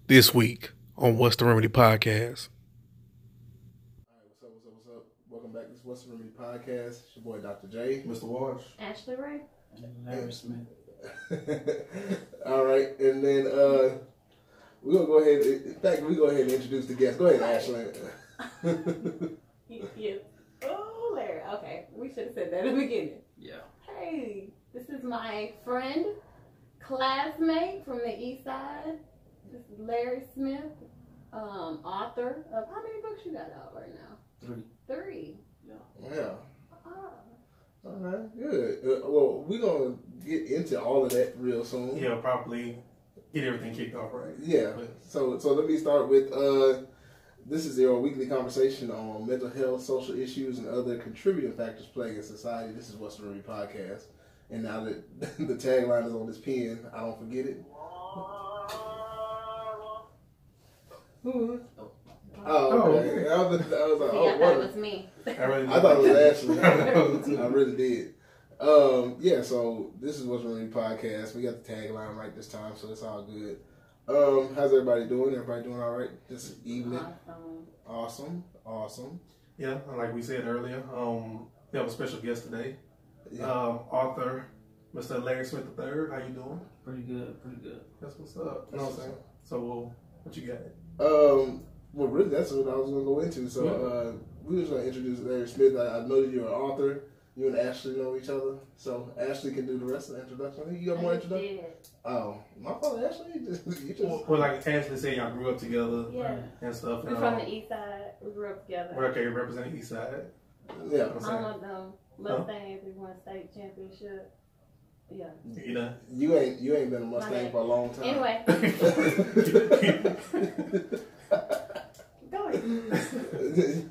this week on What's the Remedy podcast. All right, what's up? Welcome back to this What's the Remedy podcast. It's your boy Dr. J. Mr. Walsh. Ashley Ray. And Larry Smith. All right, and then we're gonna go ahead. In fact, we go ahead and introduce the guest. Go ahead, Ashley. Yes. Oh, Larry. Okay, we should have said that in the beginning. Yeah. Hey, this is my friend, classmate from the East Side. This is Larry Smith, author of how many books you got out right now? 3. Yeah. Oh. All right, good. Well, we're gonna get into all of that real soon. Yeah, probably get everything kicked off right. Yeah. So let me start with this is your weekly conversation on mental health, social issues, and other contributing factors plaguing society. This is What's the Remedy podcast. And now that the tagline is on this pen, I don't forget it. Oh, okay. I was like, See, oh, I thought it was me. I thought it was Ashley. I really did. Yeah, so this is What's the Remedy podcast. We got the tagline right this time, so it's all good. How's everybody doing? Everybody doing all right this evening? Awesome. Yeah, like we said earlier, we have a special guest today. Yeah. Author, Mr. Larry Smith III. How you doing? Pretty good. That's what's up. You know what I'm saying? So, what you got? Well, really, that's what I was going to go into. So, we was going to introduce Larry Smith. I know you're an author. You and Ashley know each other. So, Ashley can do the rest of the introduction. You got more introduction? Oh, my fault, Ashley. You just... Well, like Ashley said, y'all grew up together and stuff. We're from the East Side. We grew up together. We're okay, representing East Side. Yeah. I'm one of them Mustangs. We won state championship. Yeah. You know? You ain't been a Mustang for a long time. Anyway. Go ahead.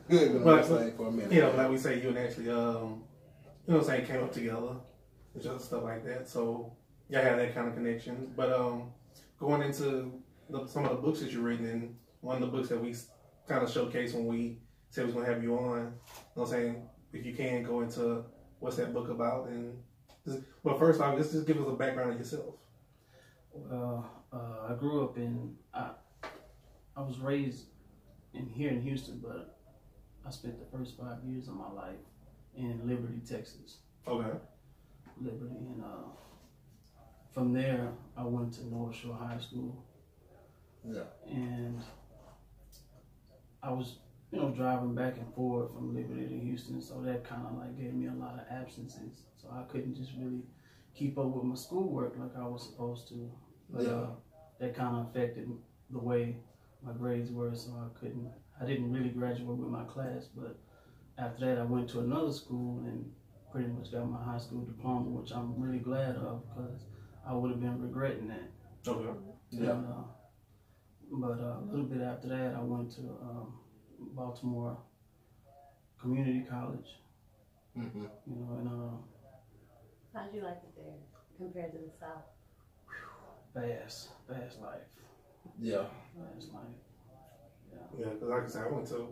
You ain't been a Mustang for a minute. Yeah, like we say, you and Ashley, you know what I'm saying, came up together and just stuff like that. So, y'all have that kind of connection. But going into some of the books that you're reading, and one of the books that we kind of showcased when we said we was going to have you on, you know what I'm saying, if you can go into what's that book about. But first off, just give us a background of yourself. Well, I grew up I was raised here in Houston, but I spent the first 5 years of my life in Liberty, Texas. Okay. Liberty, and from there I went to North Shore High School. Yeah. And I was, driving back and forth from Liberty to Houston, so that kind of like gave me a lot of absences. So I couldn't just really keep up with my schoolwork like I was supposed to. But that kind of affected the way my grades were, so I didn't really graduate with my class. But after that, I went to another school and pretty much got my high school diploma, which I'm really glad of because I would have been regretting that. Okay. Yeah. But a little bit after that, I went to Baltimore Community College. Mm-hmm. How'd you like it there compared to the South? Fast life. Yeah. Fast life. Yeah, because like I said, I went to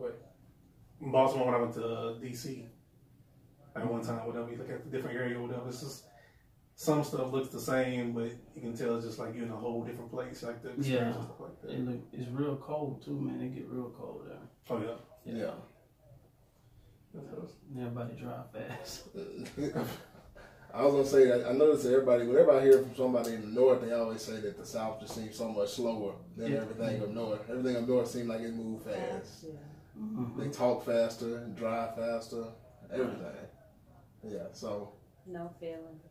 Baltimore when I went to D.C. at one time, whatever. You look at the different area or whatever. It's just some stuff looks the same, but you can tell it's just like you're in a whole different place, like the experience and stuff like that. It's real cold too, man. It get real cold there. Oh yeah. Yeah. And everybody drive fast. I was gonna say, I noticed that whenever I hear from somebody in the north, they always say that the south just seems so much slower than everything up north. Everything up north seems like it moves fast. Yeah. Mm-hmm. They talk faster, drive faster, everything. Yeah, so No feelings.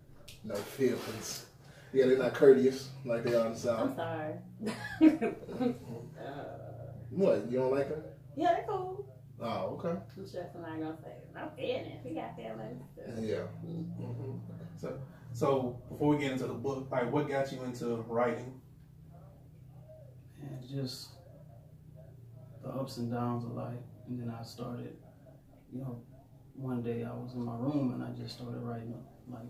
no feelings. Yeah, they're not courteous like they are in the south. I'm sorry. What? You don't like them? Yeah, they're cool. Oh, okay. I'm sure somebody gonna say, no feelings. We got feelings. Yeah. Mm-hmm. So before we get into the book, like what got you into writing? And just the ups and downs of life. And then I started, one day I was in my room and I just started writing like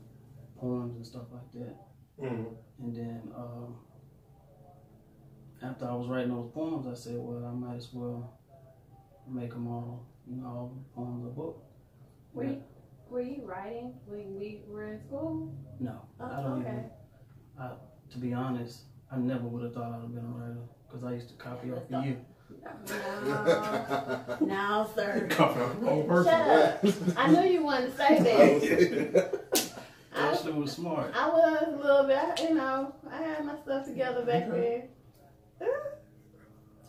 poems and stuff like that. Mm-hmm. And then after I was writing those poems, I said, well, I might as well make them all, all the poems a book. Were you writing when we were in school? No, Oh, I don't okay. even. To be honest, I never would have thought I'd have been a writer because because I used to copy off of you. No, sir. Copy off the whole person. Shut up. I knew you wanted to say that. Ashley was smart. I was a little bit, you know, I had my stuff together back then.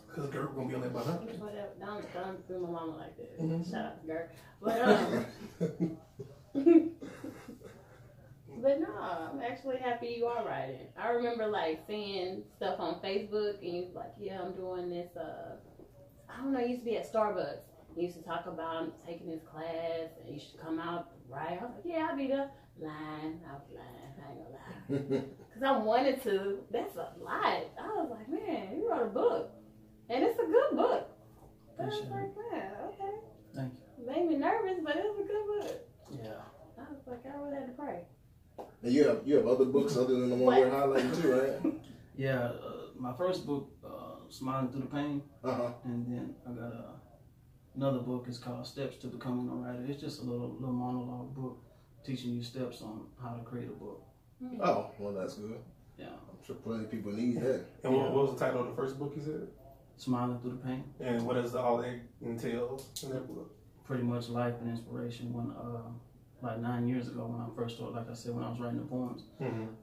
Because girl gonna be on that behind. Whatever. Don't do my mama like that. Mhm. Shout out to Gert. But but no, I'm actually happy you are writing. I remember like seeing stuff on Facebook and you was like, yeah, I'm doing this. I don't know. I used to be at Starbucks. You used to talk about taking this class and you should come out right. I was like, yeah, I'll be there. Lying. I was lying. I ain't gonna lie. Because I wanted to. That's a lot. I was like, man, you wrote a book. And it's a good book. I was like, man, okay. Thank you. It made me nervous, but it was a good book. Yeah. I was like, I really had to pray. And you have other books other than the one we're highlighting too, right? Yeah, my first book, Smiling Through the Pain, Uh-huh. and then I got another book. It's called Steps to Becoming a Writer. It's just a little monologue book teaching you steps on how to create a book. Oh, well, that's good. Yeah. I'm sure plenty of people need that. And what was the title of the first book you said? Smiling Through the Pain. And what does all that entails in that book? Pretty much life and inspiration. When like 9 years ago, when I first started, like I said, when I was writing the poems,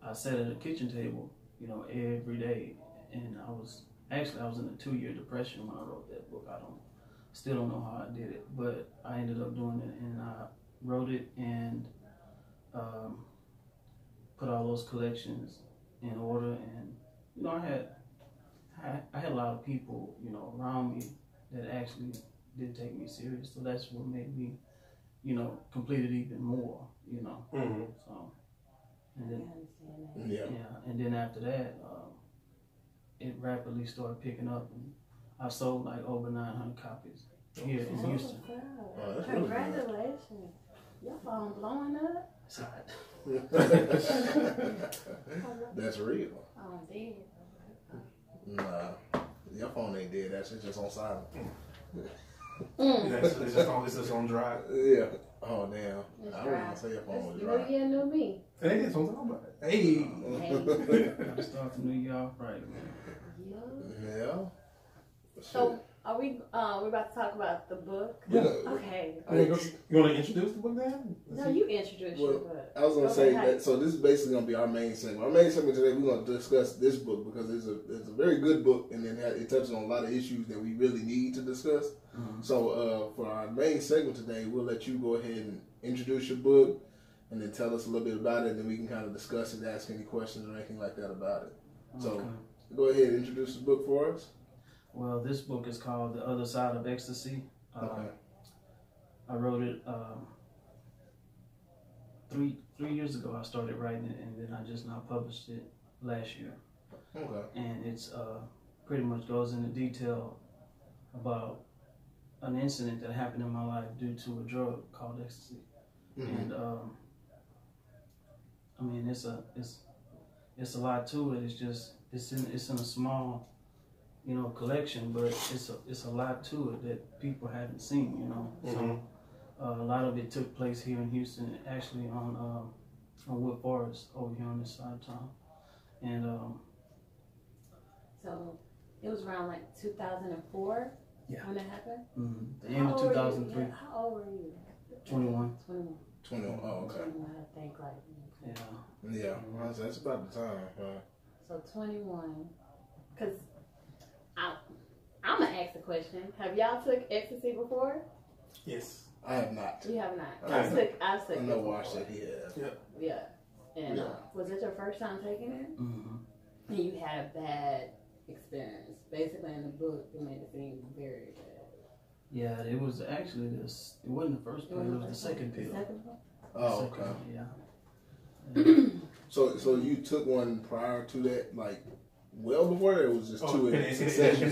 I sat at a kitchen table, you know, every day, and I was in a 2-year depression when I wrote that book. Still don't know how I did it, but I ended up doing it, and I wrote it and put all those collections in order, and you know, I had a lot of people, you know, around me that actually did take me serious. So that's what made me, you know, complete it even more, you know. So, and then, and then after that, it rapidly started picking up, and I sold like over 900 copies here in Houston. Oh, that's really good. Congratulations. Your phone blowing up. It's hot. That's real. Oh, dead. Nah, your phone ain't dead. That's just on silent. It's just on dry. Yeah. Oh damn. It's I dry. wouldn't say your phone was New dry. year, new me. Hey, that's what I'm talking about. Hey. Gotta start the new year off right, man. Yeah. So, are we we're about to talk about the book? Yeah. Okay. You want to introduce the book then? No, you introduced your book. I was gonna say ahead. that. So this is basically gonna be our main segment. Our main segment today, we're gonna discuss this book because it's a very good book, and then it touches on a lot of issues that we really need to discuss. So for our main segment today, we'll let you go ahead and introduce your book, and then tell us a little bit about it, and then we can kind of discuss it, ask any questions or anything like that about it. So go ahead and introduce the book for us. Well, this book is called The Other Side of Ecstasy. Okay. I wrote it 3 years ago. I started writing it, and then I just now published it last year. Okay. And it's pretty much goes into detail about an incident that happened in my life due to a drug called ecstasy. And I mean, it's a lot to it. It's in a small, you know, collection, but it's a lot to it that people haven't seen, you know. So a lot of it took place here in Houston, actually on Wood Forest over here on this side of town. And so it was around like 2004 when it happened? The end of 2003. How old were you? 21. 21. 21. Oh, okay. 21, I think, like. Yeah. Yeah. Well, that's about the time. So 21. Because I'm going to ask a question. Have y'all took ecstasy before? Yes. I have not. You have not. I I've took I it know before. Wash said he has. Yeah. And was it your first time taking it? And you had a bad experience. Basically, in the book, it made it seem very bad. Yeah, it was actually this. It wasn't the first pill. It was the second pill. The second pill? Oh, Second okay. one, yeah. So you took one prior to that, like well before that? It was just two in the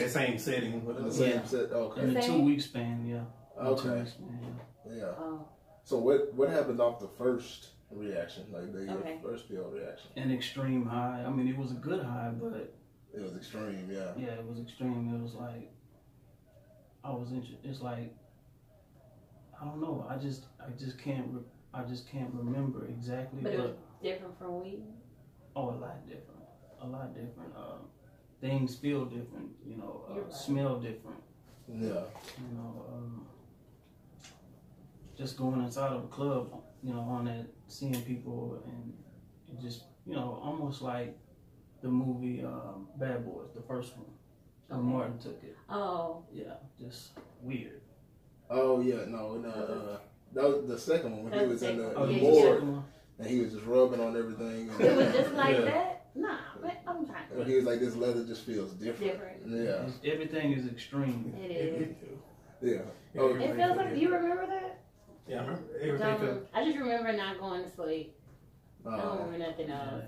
same setting. In the same set. Okay. In a 2-week span, yeah. Okay. 2 weeks span, yeah. Yeah. Oh. So what happened off the first reaction, like the first pill reaction? An extreme high. I mean, it was a good high, but it was extreme. Yeah. Yeah, it was extreme. It was like it's like I don't know. I just can't remember exactly. But it was different from weed. Oh, a lot different. A lot different. things feel different, smell different. Yeah. Just going inside of a club, on that, seeing people and just, almost like the movie Bad Boys, the first one. When Martin took it. Oh. Yeah, just weird. Oh yeah, no, that was the second one when he was in the board and he was just rubbing on everything. And, it was just like that? Nah, but I'm trying to. He was like, this leather just feels different. Yeah. Everything is extreme. It is. Yeah. Oh, it feels like, do you remember that? Yeah, I remember everything. I just remember not going to sleep. I don't remember nothing else.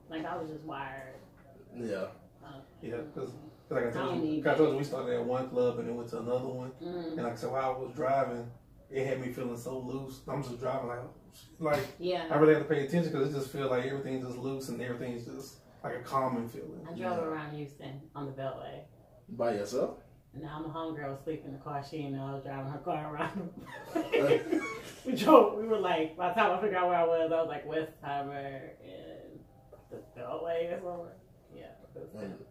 Like, I was just wired. Yeah. Yeah, because like I told you, we started at one club and then went to another one. And like I said, while I was driving, it had me feeling so loose. I'm just driving like I really had to pay attention because it just feels like everything's just loose and everything's just like a calming feeling. I drove around Houston on the Beltway. By yourself? Now my homegirl was sleeping in the car. She didn't know I was driving her car around. We drove. We were like, by the time I figured out where I was like Westheimer and the Beltway or somewhere. Yeah.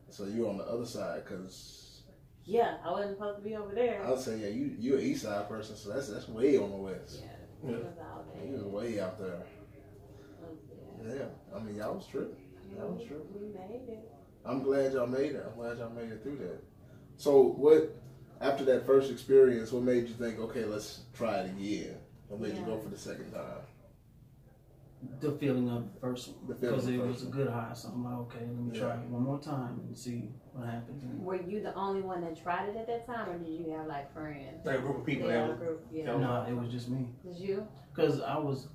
So you're on the other side, cause yeah, I wasn't supposed to be over there. I would say you're an East Side person, so that's way on the west. Yeah, it was out there. You was way out there. Yeah, I mean y'all was tripping. Y'all was tripping. We made it. I'm glad y'all made it. I'm glad y'all made it through that. So what? After that first experience, what made you think, okay, let's try it again? What made you go for the second time? The feeling of the first one, because it was a good high. So I'm like, okay, let me try it one more time and see what happens. Were you the only one that tried it at that time, or did you have like friends? Like a group of people. Yeah, a group. Yeah. No, it was just me. Was you? Because I was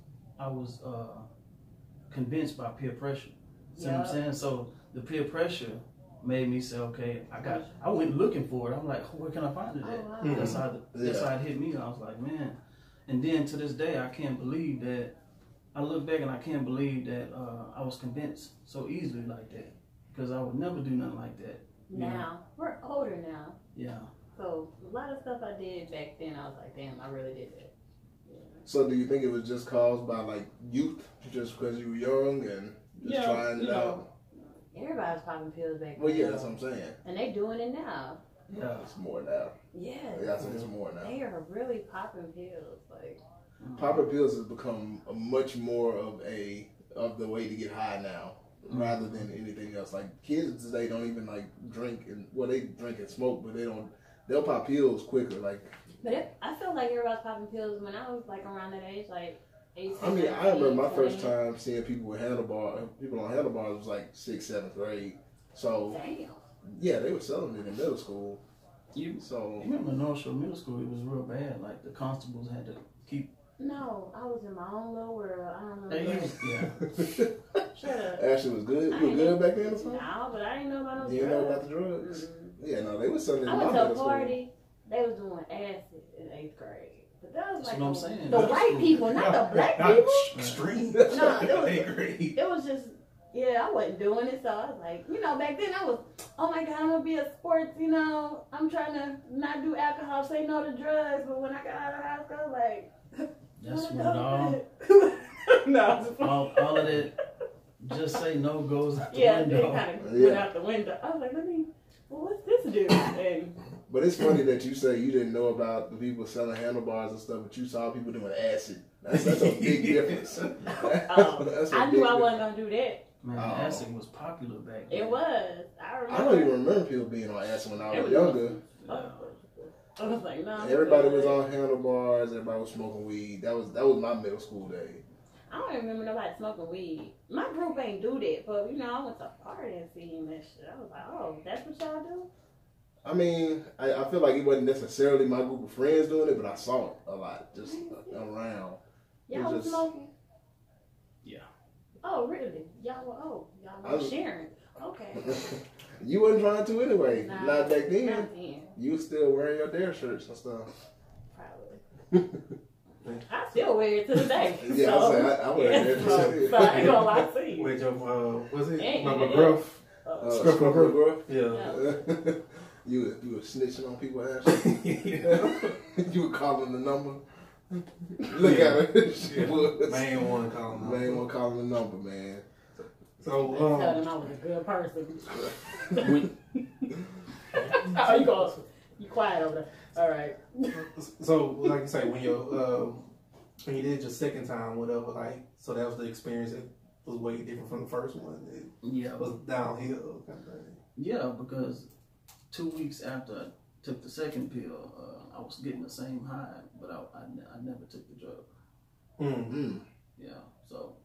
convinced by peer pressure. See what I'm saying? So the peer pressure made me say, okay, I went looking for it. I'm like, where can I find it at? Oh, wow. That's how it hit me. I was like, man. And then to this day, I can't believe that. I look back and I can't believe that I was convinced so easily like that, because I would never do nothing like that. Now we're older now. Yeah. So a lot of stuff I did back then, I was like, damn, I really did that. Yeah. So do you think it was just caused by like youth, just because you were young and just trying it out? Everybody was popping pills back then. Well, yeah, that's what I'm saying. And they doing it now. Yeah. It's more now. Yeah. Yeah, I think it's more now. They are really popping pills, like. Popping pills has become a much more of the way to get high now, rather than anything else. Like kids today don't even like drink they drink and smoke, but they'll pop pills quicker. Like, but I feel like everybody's popping pills when I was like around that age, like 18. I mean, I remember my first time seeing people on handlebars was like 6th, 7th grade. So damn. Yeah, they were selling it in middle school. You remember North Shore Middle School? It was real bad. Like the constables had to keep. No, I was in my own little world. I don't know. Yeah. Shut up. Ashley was good. You were good back then or something? No, but I didn't know about no drugs. You didn't know about the drugs? Yeah, no, they was selling it in I my went to middle a party. They was doing acid in 8th grade. But that was That's like what I'm saying. The white people, not the black people. Extreme. No, it was just, yeah, I wasn't doing it. So I was like, back then I was, oh my God, I'm going to be a sports, I'm trying to not do alcohol, say no to drugs. But when I got out of high school, like, that's when all all of that just say no goes out the window. It kind of went out the window. I was like, what's this do? And but it's funny that you say you didn't know about the people selling handlebars and stuff, but you saw people doing acid. That's a big difference. I knew I wasn't going to do that. Man, acid was popular back then. It was. I remember. I don't even remember people being on acid when I was younger. I was like, no. Everybody was on handlebars. Everybody was smoking weed. That was my middle school day. I don't remember nobody smoking weed. My group ain't do that, but I went to a party and seen that shit. I was like, oh, that's what y'all do? I mean, I feel like it wasn't necessarily my group of friends doing it, but I saw it a lot, just around. Y'all was smoking? Yeah. Oh, really? Y'all were sharing. Okay. You wasn't trying to anyway. Nah, not back then. Not then. You was still wearing your Dare shirts and stuff. Probably. I still wear it to the day. Yeah, so, I wear Dare shirts. So I ain't gonna lie to you. Wait, was it McGruff? Scruff McGruff? Yeah. You were snitching on people, Ashley? You were calling the number? Look at her. She was. Man, one calling the number, man. So, tell them I was a good person. Oh, you go. You quiet over there. All right. So, like you say, when you did your second time, whatever, like, so that was the experience that was way different from the first one. It was downhill kind of thing. Yeah, because 2 weeks after I took the second pill, I was getting the same high, but I never took the drug. Mm-hmm. Yeah, so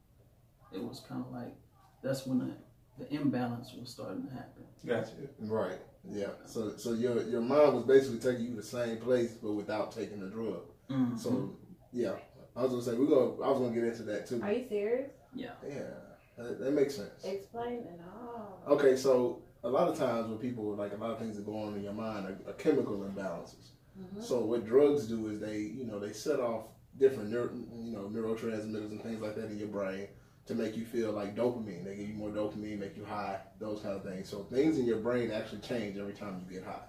it was kind of like that's when the imbalance was starting to happen. Gotcha. Right. Yeah. So your mind was basically taking you to the same place, but without taking the drug. Mm-hmm. So yeah, I was gonna say I was gonna get into that too. Are you serious? Yeah. Yeah, that makes sense. Explain it all. Okay, so a lot of times when people, like, a lot of things that go on in your mind are chemical imbalances. Mm-hmm. So what drugs do is they set off different neurotransmitters and things like that in your brain to make you feel like dopamine. They give you more dopamine, make you high, those kind of things. So things in your brain actually change every time you get high.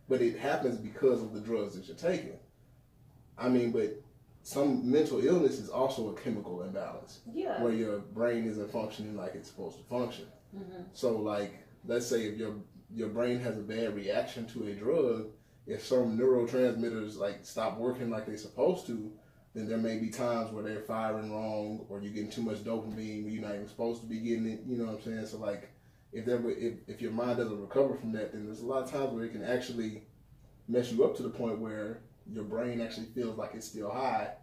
But it happens because of the drugs that you're taking. I mean, but some mental illness is also a chemical imbalance. Yeah. Where your brain isn't functioning like it's supposed to function. Mm-hmm. So, like, let's say if your brain has a bad reaction to a drug, if some neurotransmitters like stop working like they're supposed to, then there may be times where they're firing wrong, or you're getting too much dopamine when you're not even supposed to be getting it. You know what I'm saying? So, like, if your mind doesn't recover from that, then there's a lot of times where it can actually mess you up to the point where your brain actually feels like it's still high,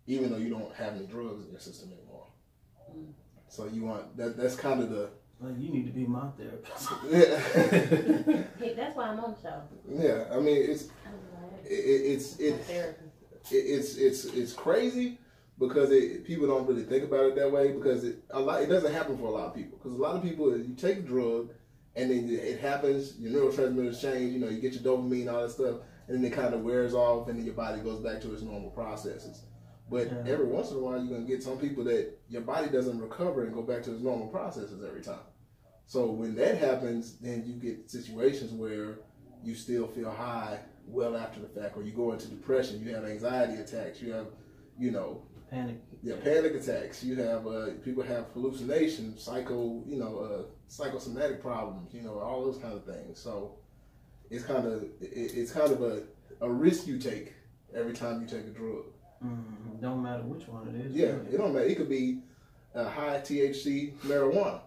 even though you don't have any drugs in your system anymore. Mm. So you want that's kind of the. Well, you need to be my therapist. Yeah. Hey, that's why I'm on the show. Yeah, I mean it's crazy because people don't really think about it that way, because it doesn't happen for a lot of people, because a lot of people, you take a drug and then it happens, your neurotransmitters change, you get your dopamine, all that stuff, and then it kind of wears off and then your body goes back to its normal processes. But every once in a while, you're going to get some people that your body doesn't recover and go back to its normal processes every time. So when that happens, then you get situations where you still feel high well after the fact, or you go into depression, you have anxiety attacks, you have, panic. Yeah, panic attacks. You have people have hallucinations, psychosomatic problems, all those kind of things. So it's kind of a risk you take every time you take a drug. Mm-hmm. Don't matter which one it is. Yeah, really. It don't matter. It could be high THC marijuana,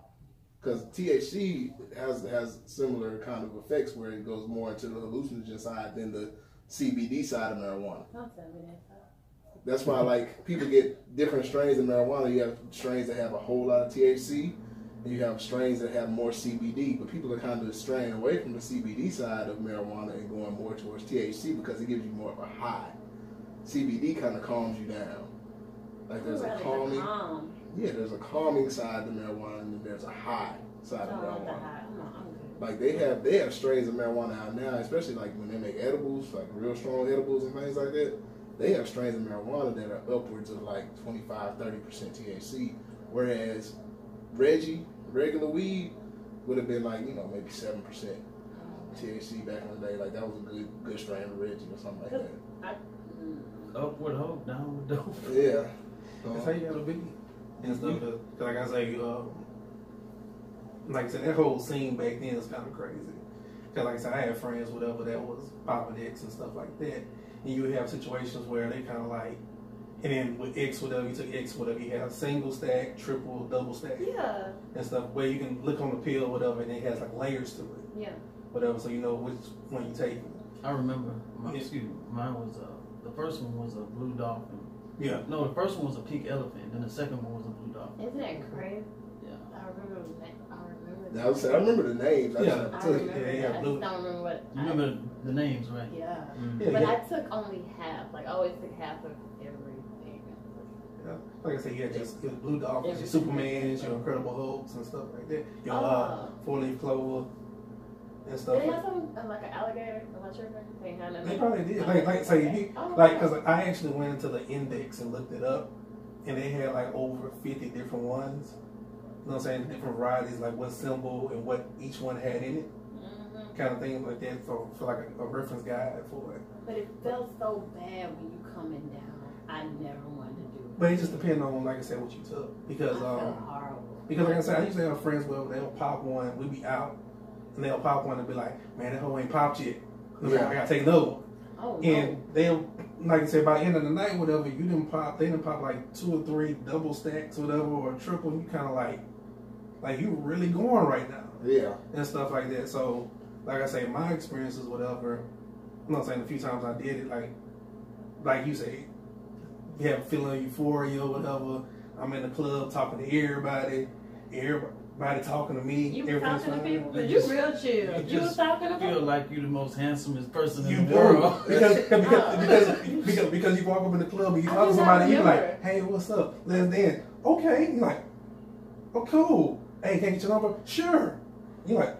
because THC has similar kind of effects where it goes more into the hallucinogen side than the CBD side of marijuana. That's why, like, people get different strains of marijuana. You have strains that have a whole lot of THC, and you have strains that have more CBD. But people are kind of straying away from the CBD side of marijuana and going more towards THC because it gives you more of a high. CBD kind of calms you down. Like, there's a calming. Yeah, there's a calming side to marijuana, and then there's a high side of marijuana. Like, they have strains of marijuana out now, especially like when they make edibles, like real strong edibles and things like that. They have strains of marijuana that are upwards of like 25-30% THC, whereas regular weed would have been like, maybe 7% THC back in the day. Like, that was a good strain of Reggie or something like that. Up with hope, down with dope. Yeah. That's how you gotta be. And stuff, cause like I say, like I said, that whole scene back then is kind of crazy. Cause like I said, I had friends, whatever, that was popping X and stuff like that. And you would have situations where they kind of like, and then with X, whatever, you took X, whatever, you have single stack, triple, double stack. Yeah. And stuff where you can look on the pill, whatever, and it has like layers to it. Yeah. Whatever, so you know which one you take. I remember, mine was, the first one was a blue dolphin. Yeah. No, the first one was a pink elephant, then the second one was a blue dolphin. Isn't that crazy? Yeah. I remember the names. I don't remember what. You remember the names, right? Yeah. But I took only half. Like, I always took half of everything. Yeah. Like I said, you had your blue dolphins, your Supermans, your Incredible Hulks and stuff like that. Your 4-leaf clover and stuff. Did they have something like an alligator? Am I tripping? They probably did. Because I actually went into the index and looked it up, and they had like over 50 different ones. You know what I'm saying? Different varieties, like what symbol and what each one had in it. Mm-hmm. Kind of thing like that for like a reference guide for it. But it felt so bad when you coming down. I never wanted to do it. But it just depends on, like I said, what you took. Because I felt horrible. Because like I said, I used to have friends where they'll pop one, we'd be out, and they'll pop one and be like, man, that hoe ain't popped yet. Yeah. I gotta take another one. Oh, And they'll, like I said, by the end of the night, whatever, they didn't pop like 2 or 3 double stacks, whatever, or a triple. You kind of like you really going right now. Yeah. And stuff like that. So, like I say, my experiences, whatever, I'm not saying a few times I did it, like you say, you have a feeling of euphoria or whatever. I'm in the club talking to everybody talking to me. You were everything's talking to fine. people, but you real chill. You was talking to feel people. like you're the most handsomest person You in the do. world. Because you walk up in the club and you I talk to do somebody, not you remember. like, hey, what's up? Let's dance. Okay. You're like, oh, cool. Hey, can I get your number? Sure. You're like,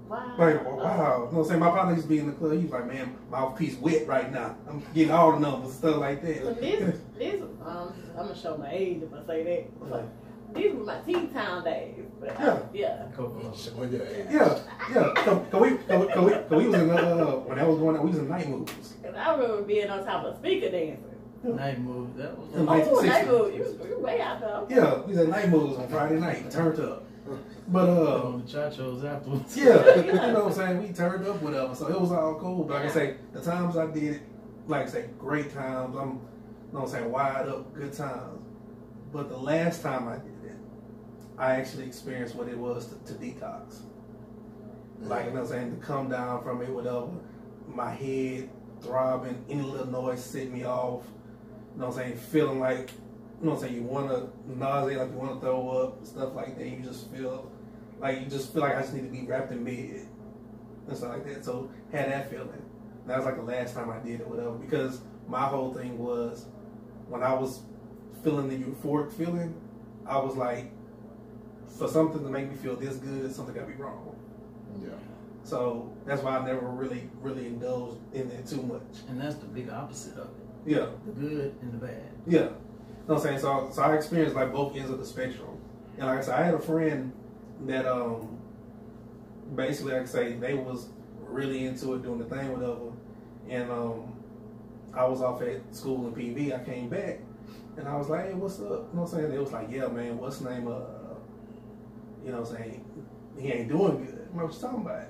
Wow. wow. You know what I'm saying? My partner used to be in the club. He's like, man, mouthpiece wet right now. I'm getting all the numbers and stuff like that. But this, I'm gonna show my age if I say that. But these were my teen town days. But yeah. Showing your age. Yeah. Cause we was in when that was going on, we was in night moves. Cause I remember being on top of a speaker dancing. Night move. That was. In Oh, 1960. night move. You was way out there. Yeah, we was at night moves on Friday night, turned up. But on the chachos afterwards. yeah, you know what I'm saying? We turned up, whatever. So it was all cool. But like I say, the times I did it, like I say, great times. I'm, you know what I'm saying, wide up, good times. But the last time I did it, I actually experienced what it was to detox. Like, you know what I'm saying, to come down from it, whatever. My head throbbing, any little noise set me off. You know what I'm saying, feeling like, you know what I'm saying, you want to nausea, like you want to throw up, stuff like that. You just feel like I just need to be wrapped in bed and stuff like that. So had that feeling. That was like the last time I did it, whatever. Because my whole thing was when I was feeling the euphoric feeling, I was like, for something to make me feel this good, something got to be wrong. Yeah. So that's why I never really indulged in it too much. And that's the big opposite of it. Yeah. The good and the bad. Yeah. You know what I'm saying? So I experienced like both ends of the spectrum. And like I said, I had a friend that basically, like I say, they was really into it, doing the thing, whatever. And I was off at school in PV. I came back and I was like, hey, what's up? You know what I'm saying? They was like, yeah, man, what's the name of, you know what I'm saying? He ain't doing good. What you talking about?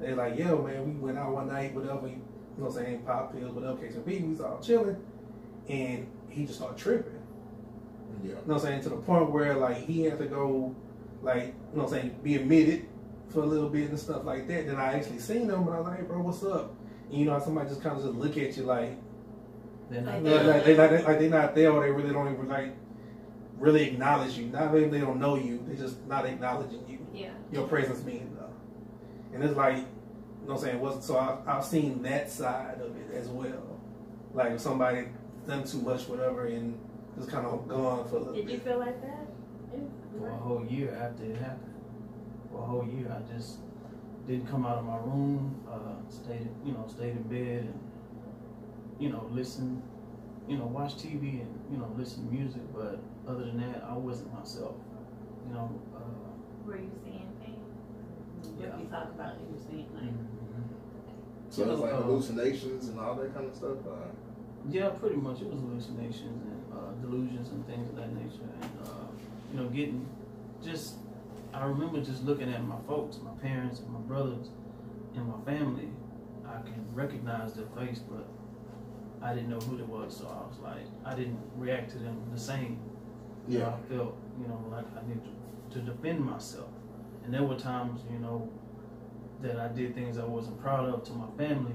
They like, yeah, man, we went out one night, whatever, you know what I'm saying, pop pills, whatever, case and we was all chilling. And he just started tripping. Yeah. You know what I'm saying? To the point where, like, he had to go, like, you know what I'm saying, be admitted for a little bit and stuff like that. Then I actually seen him, and I was like, hey, bro, what's up? And you know how somebody just kind of just look at you like, They're not they're not there, or they really don't even, like, really acknowledge you. Not maybe they don't know you, they just not acknowledging you. Yeah. Your presence being there. And it's like, you know what I'm saying, so I've seen that side of it as well. Like, if somebody done too much, whatever, and just kind of gone for a little bit. Did you feel like that? For a whole year after it happened. For a whole year, I just didn't come out of my room. Stayed in bed and, you know, listen, you know, watch TV and, you know, listen to music. But other than that, I wasn't myself. You know. Were you seeing things? Yeah. What you talk about, you were seeing like. So it's like hallucinations and all that kind of stuff. Yeah, pretty much. It was hallucinations and delusions and things of that nature. And, you know, I remember just looking at my folks, my parents and my brothers and my family. I can recognize their face, but I didn't know who they was. So I was like, I didn't react to them the same. Yeah. You know, I felt, you know, like I needed to defend myself. And there were times, you know, that I did things I wasn't proud of to my family,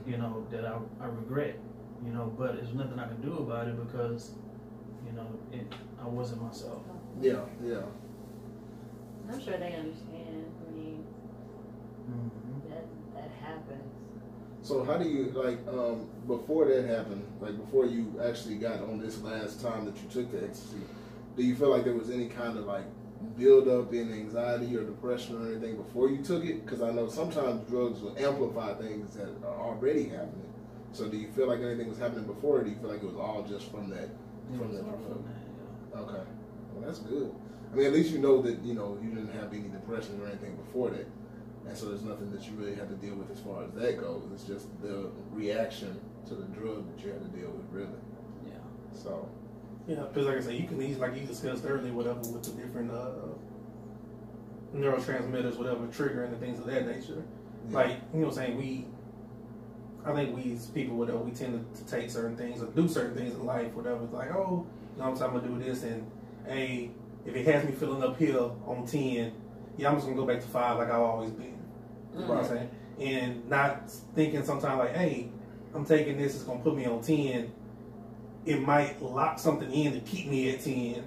you know, that I regret. You know, but there's nothing I can do about it because, you know, I wasn't myself. Yeah, yeah. I'm sure they understand. I mean, that happens. So how do you, like, before that happened, like before you actually got on this last time that you took the ecstasy, do you feel like there was any kind of like build up in anxiety or depression or anything before you took it? Because I know sometimes drugs will amplify things that are already happening. So do you feel like anything was happening before, or do you feel like it was all just from that? From that drug? Okay, well that's good. I mean, at least you know that you didn't have any depression or anything before that, and so there's nothing that you really have to deal with as far as that goes. It's just the reaction to the drug that you had to deal with, really. Yeah. So. Yeah, because like I said, you can easily, like you discussed earlier, whatever, with the different neurotransmitters, whatever, triggering and things of that nature. Yeah. Like, you know what I'm saying, I think we as people, whatever, we tend to take certain things or do certain things in life, whatever. It's like, oh, you know what I'm gonna do this, and hey, if it has me feeling uphill on 10, yeah, I'm just gonna go back to 5 like I've always been. You know what I'm saying? And not thinking sometimes like, hey, I'm taking this, it's gonna put me on 10. It might lock something in to keep me at 10. You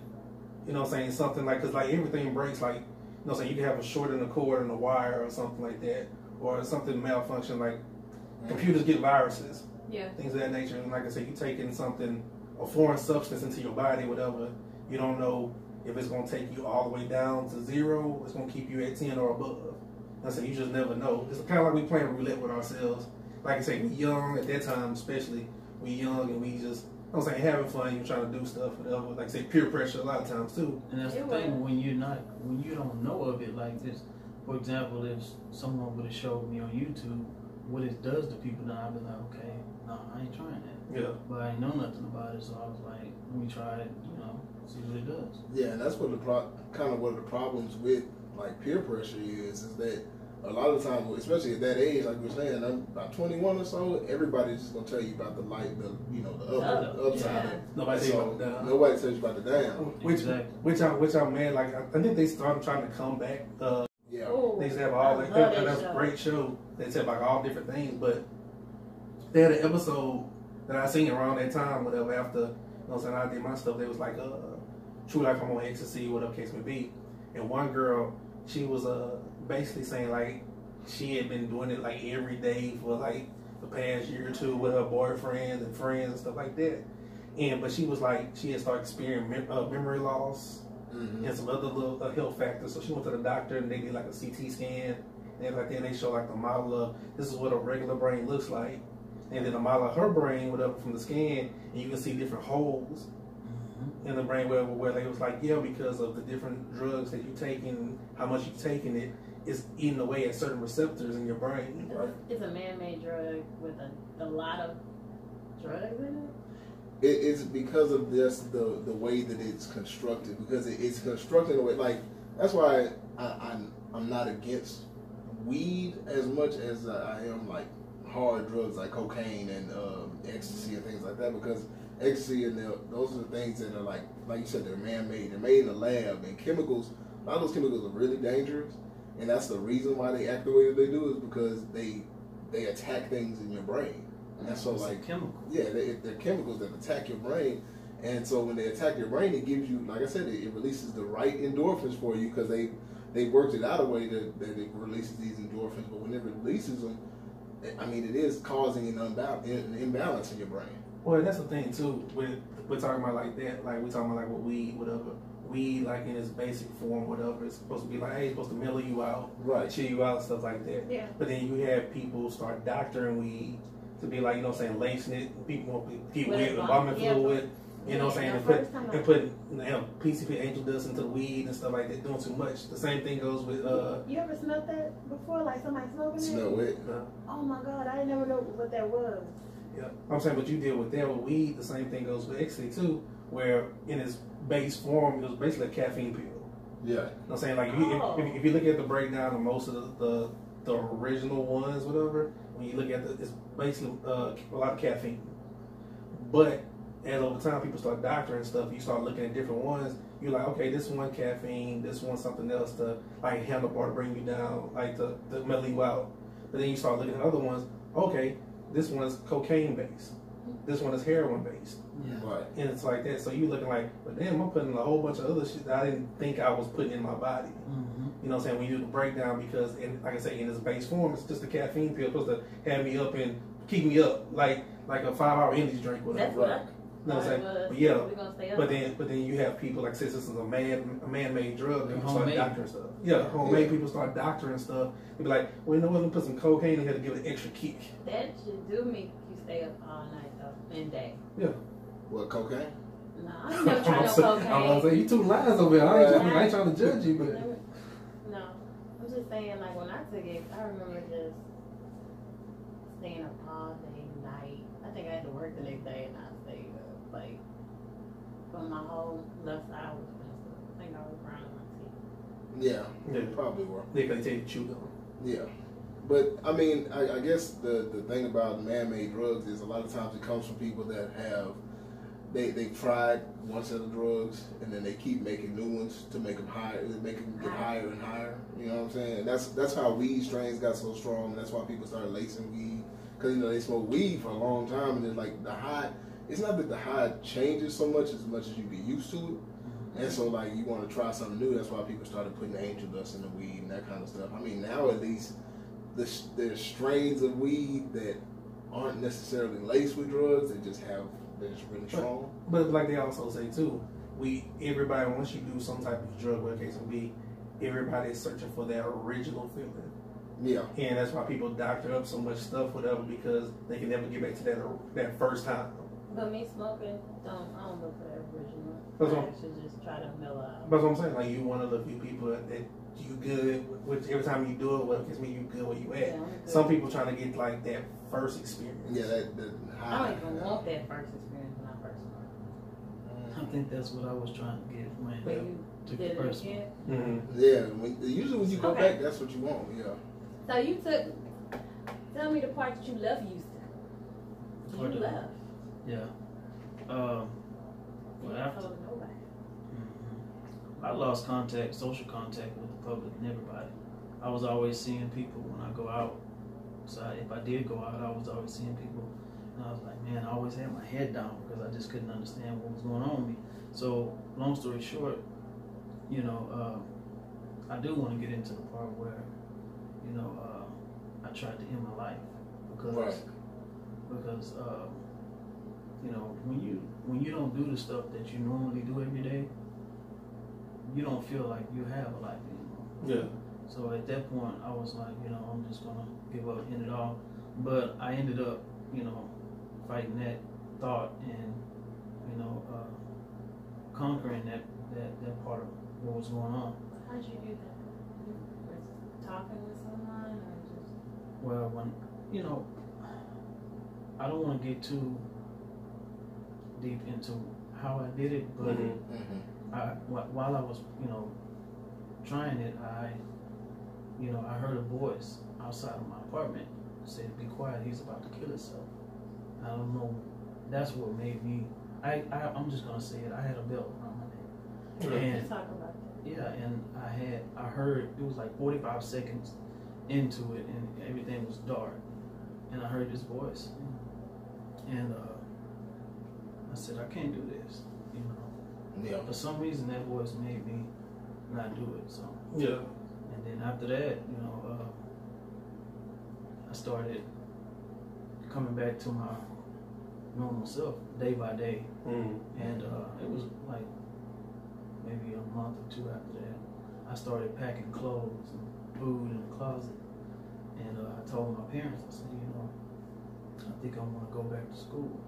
know what I'm saying? Something like, because like everything breaks, like, you know what I'm saying? You can have a short in the cord and a wire or something like that, or something malfunction, like computers get viruses, things of that nature. And like I said, you taking something, a foreign substance into your body, whatever, you don't know if it's going to take you all the way down to 0, it's going to keep you at 10 or above. I said, you just never know. It's kind of like we playing roulette with ourselves. Like I say, we young at that time, especially. We young and we just, I'm saying, having fun. You're trying to do stuff, whatever. Like I say, peer pressure a lot of times too. And that's the thing when you don't know of it like this. For example, if someone would have showed me on YouTube what it does to people, then I'd be like, okay, no, I ain't trying that. Yeah. But I ain't know nothing about it, so I was like, let me try it, see what it does. Yeah, and that's what kind of one of the problems with like peer pressure is that a lot of times, especially at that age, like we were saying, I'm about 21 or so, everybody's just gonna tell you about the light, the upside. Yeah. Nobody tells you about the down. Nobody tells you about the down. Which I'm mad. Like I think they started trying to come back. Yeah. They used to have all that. That's a great show. They said like all different things, but they had an episode that I seen around that time, whatever. After, you know what I'm saying, I did my stuff. They was like, True Life, I'm on Ecstasy, whatever case may be. And one girl, she was basically saying like she had been doing it like every day for like the past year or two with her boyfriends and friends and stuff like that. But she was like, she had started experiencing memory loss. And some other little health factors. So she went to the doctor and they did like a CT scan. And like then they show like the model of this is what a regular brain looks like. And then a model of her brain, whatever, from the scan, and you can see different holes in the brain where they was like, yeah, because of the different drugs that you're taking, how much you're taking it, is eating away at certain receptors in your brain. It's a man-made drug with a lot of drugs in it. It's because of just the way that it's constructed. Because it's constructed in a way like that's why I'm not against weed as much as I am like hard drugs like cocaine and ecstasy and things like that. Because ecstasy and those are the things that are like you said, they're man-made. They're made in a lab, and chemicals. A lot of those chemicals are really dangerous, and that's the reason why they act the way that they do is because they attack things in your brain. And so like chemicals. Yeah, they're chemicals that attack your brain, and so when they attack your brain, it gives you, like I said, it releases the right endorphins for you because they worked it out a way that it releases these endorphins. But when it releases them, I mean, it is causing an imbalance in your brain. Well, that's the thing too. We're talking about like that, like we're talking about like with weed, whatever. Weed, like in its basic form, whatever, it's supposed to be like, hey, it's supposed to mellow you out, right, chill you out, and stuff like that. Yeah. But then you have people start doctoring weed to be like, you know what I'm saying, lacing it, people want to keep weed, embalming fluid, you know what I'm saying, and putting PCP angel dust into the weed and stuff like that, doing too much. The same thing goes with You ever smelled that before, like somebody smoking it? Smell it? Oh my God, I didn't never know what that was. Yeah, I'm saying, but you deal with that with weed. The same thing goes with ecstasy too, where in its base form, it was basically a caffeine pill. Yeah. You know what I'm saying, like if you look at the breakdown of most of the original ones, whatever, when you look at it's basically a lot of caffeine. But as over time people start doctoring stuff, you start looking at different ones. You're like, okay, this one caffeine, this one something else to like handlebar to bring you down, like to mellow you out. But then you start looking at other ones. Okay, this one's cocaine based. This one is heroin based. Yeah. Right. And it's like that. So you looking like, but damn, I'm putting a whole bunch of other shit that I didn't think I was putting in my body. You know what I'm saying? When you do the breakdown, because like I say, in its base form, it's just a caffeine pill supposed to have me up and keep me up, like a 5-hour energy drink, whatever. That's what Right. You know what I'm saying? But yeah, but then you have people like, since this is a man-made drug, people start Homemade. doctoring stuff. Yeah, homemade people start doctoring stuff. They be like, well, you know what? Let me put some cocaine in here to give it an extra kick. That should do make you stay up all night though, and day. Yeah. What, cocaine? No, I ain't never tried no I'm gonna cocaine. say you two lines over here. I ain't trying to judge you, but No, I'm just saying, like when I took it, I remember just staying up all day, night. I think I had to work the next day and I stayed up, like, but my whole left side was messed up. I think I was grinding my teeth. Yeah, Yeah. probably were. They can take chew gum. Yeah. But, I mean, I guess the thing about man-made drugs is a lot of times it comes from people that have, they've tried one set of drugs and then they keep making new ones to make them higher, make them get higher and higher. You know what I'm saying? And that's how weed strains got so strong, and that's why people started lacing weed. Because, you know, they smoke weed for a long time, and then, like, the high, it's not that the high changes so much as you get used to it. And so, like, you want to try something new. That's why people started putting angel dust in the weed and that kind of stuff. I mean, now at least there's strains of weed that aren't necessarily laced with drugs. They're just really strong. But like they also say too, everybody, once you do some type of drug, whatever case may be, everybody's searching for that original feeling. Yeah. And that's why people doctor up so much stuff, whatever, because they can never get back to that first time. But me smoking, I don't look for that original. That's I what- actually just try to mellow out. That's what I'm saying. Like, you one of the few people that you good with every time you do it, whatever case me, you good where you at. Yeah, I'm good. Some people trying to get like that first experience. Yeah, that I high. don't even want that first experience when I first started. I think that's what I was trying to get when But I you took did the it first one. again? Mm-hmm. Yeah, usually when you go Okay. back, that's what you want. Yeah. So you tell me the part that you left Houston. Part You of- left. Yeah. You Well, ain't after told nobody. I lost social contact with the public and everybody. I was always seeing people when I go out. So if I did go out, I was always seeing people. And I was like, man, I always had my head down because I just couldn't understand what was going on with me. So long story short, you know, I do want to get into the part where, you know, I tried to end my life because, Right. because you know, when you don't do the stuff that you normally do every day, you don't feel like you have a life anymore. Yeah. So at that point, I was like, you know, I'm just gonna give up, end it all. But I ended up, you know, fighting that thought and, you know, conquering that part of what was going on. How'd you do that? You were talking with someone or just? Well, when, you know, I don't want to get too deep into how I did it, but while I was, you know, trying it, I heard a voice outside of my apartment say, "Be quiet, he's about to kill himself." I don't know. That's what made me. I'm just gonna say it. I had a belt around my neck, and Let's talk about that. yeah, and I heard it was like 45 seconds into it, and everything was dark, and I heard this voice, and I said, I can't do this, you know. Yeah. For some reason, that voice made me not do it. So Yeah. and then after that, you know, I started coming back to my normal self day by day, and it was like maybe a month or two after that, I started packing clothes and food in the closet, and I told my parents, I said, you know, I think I want to go back to school,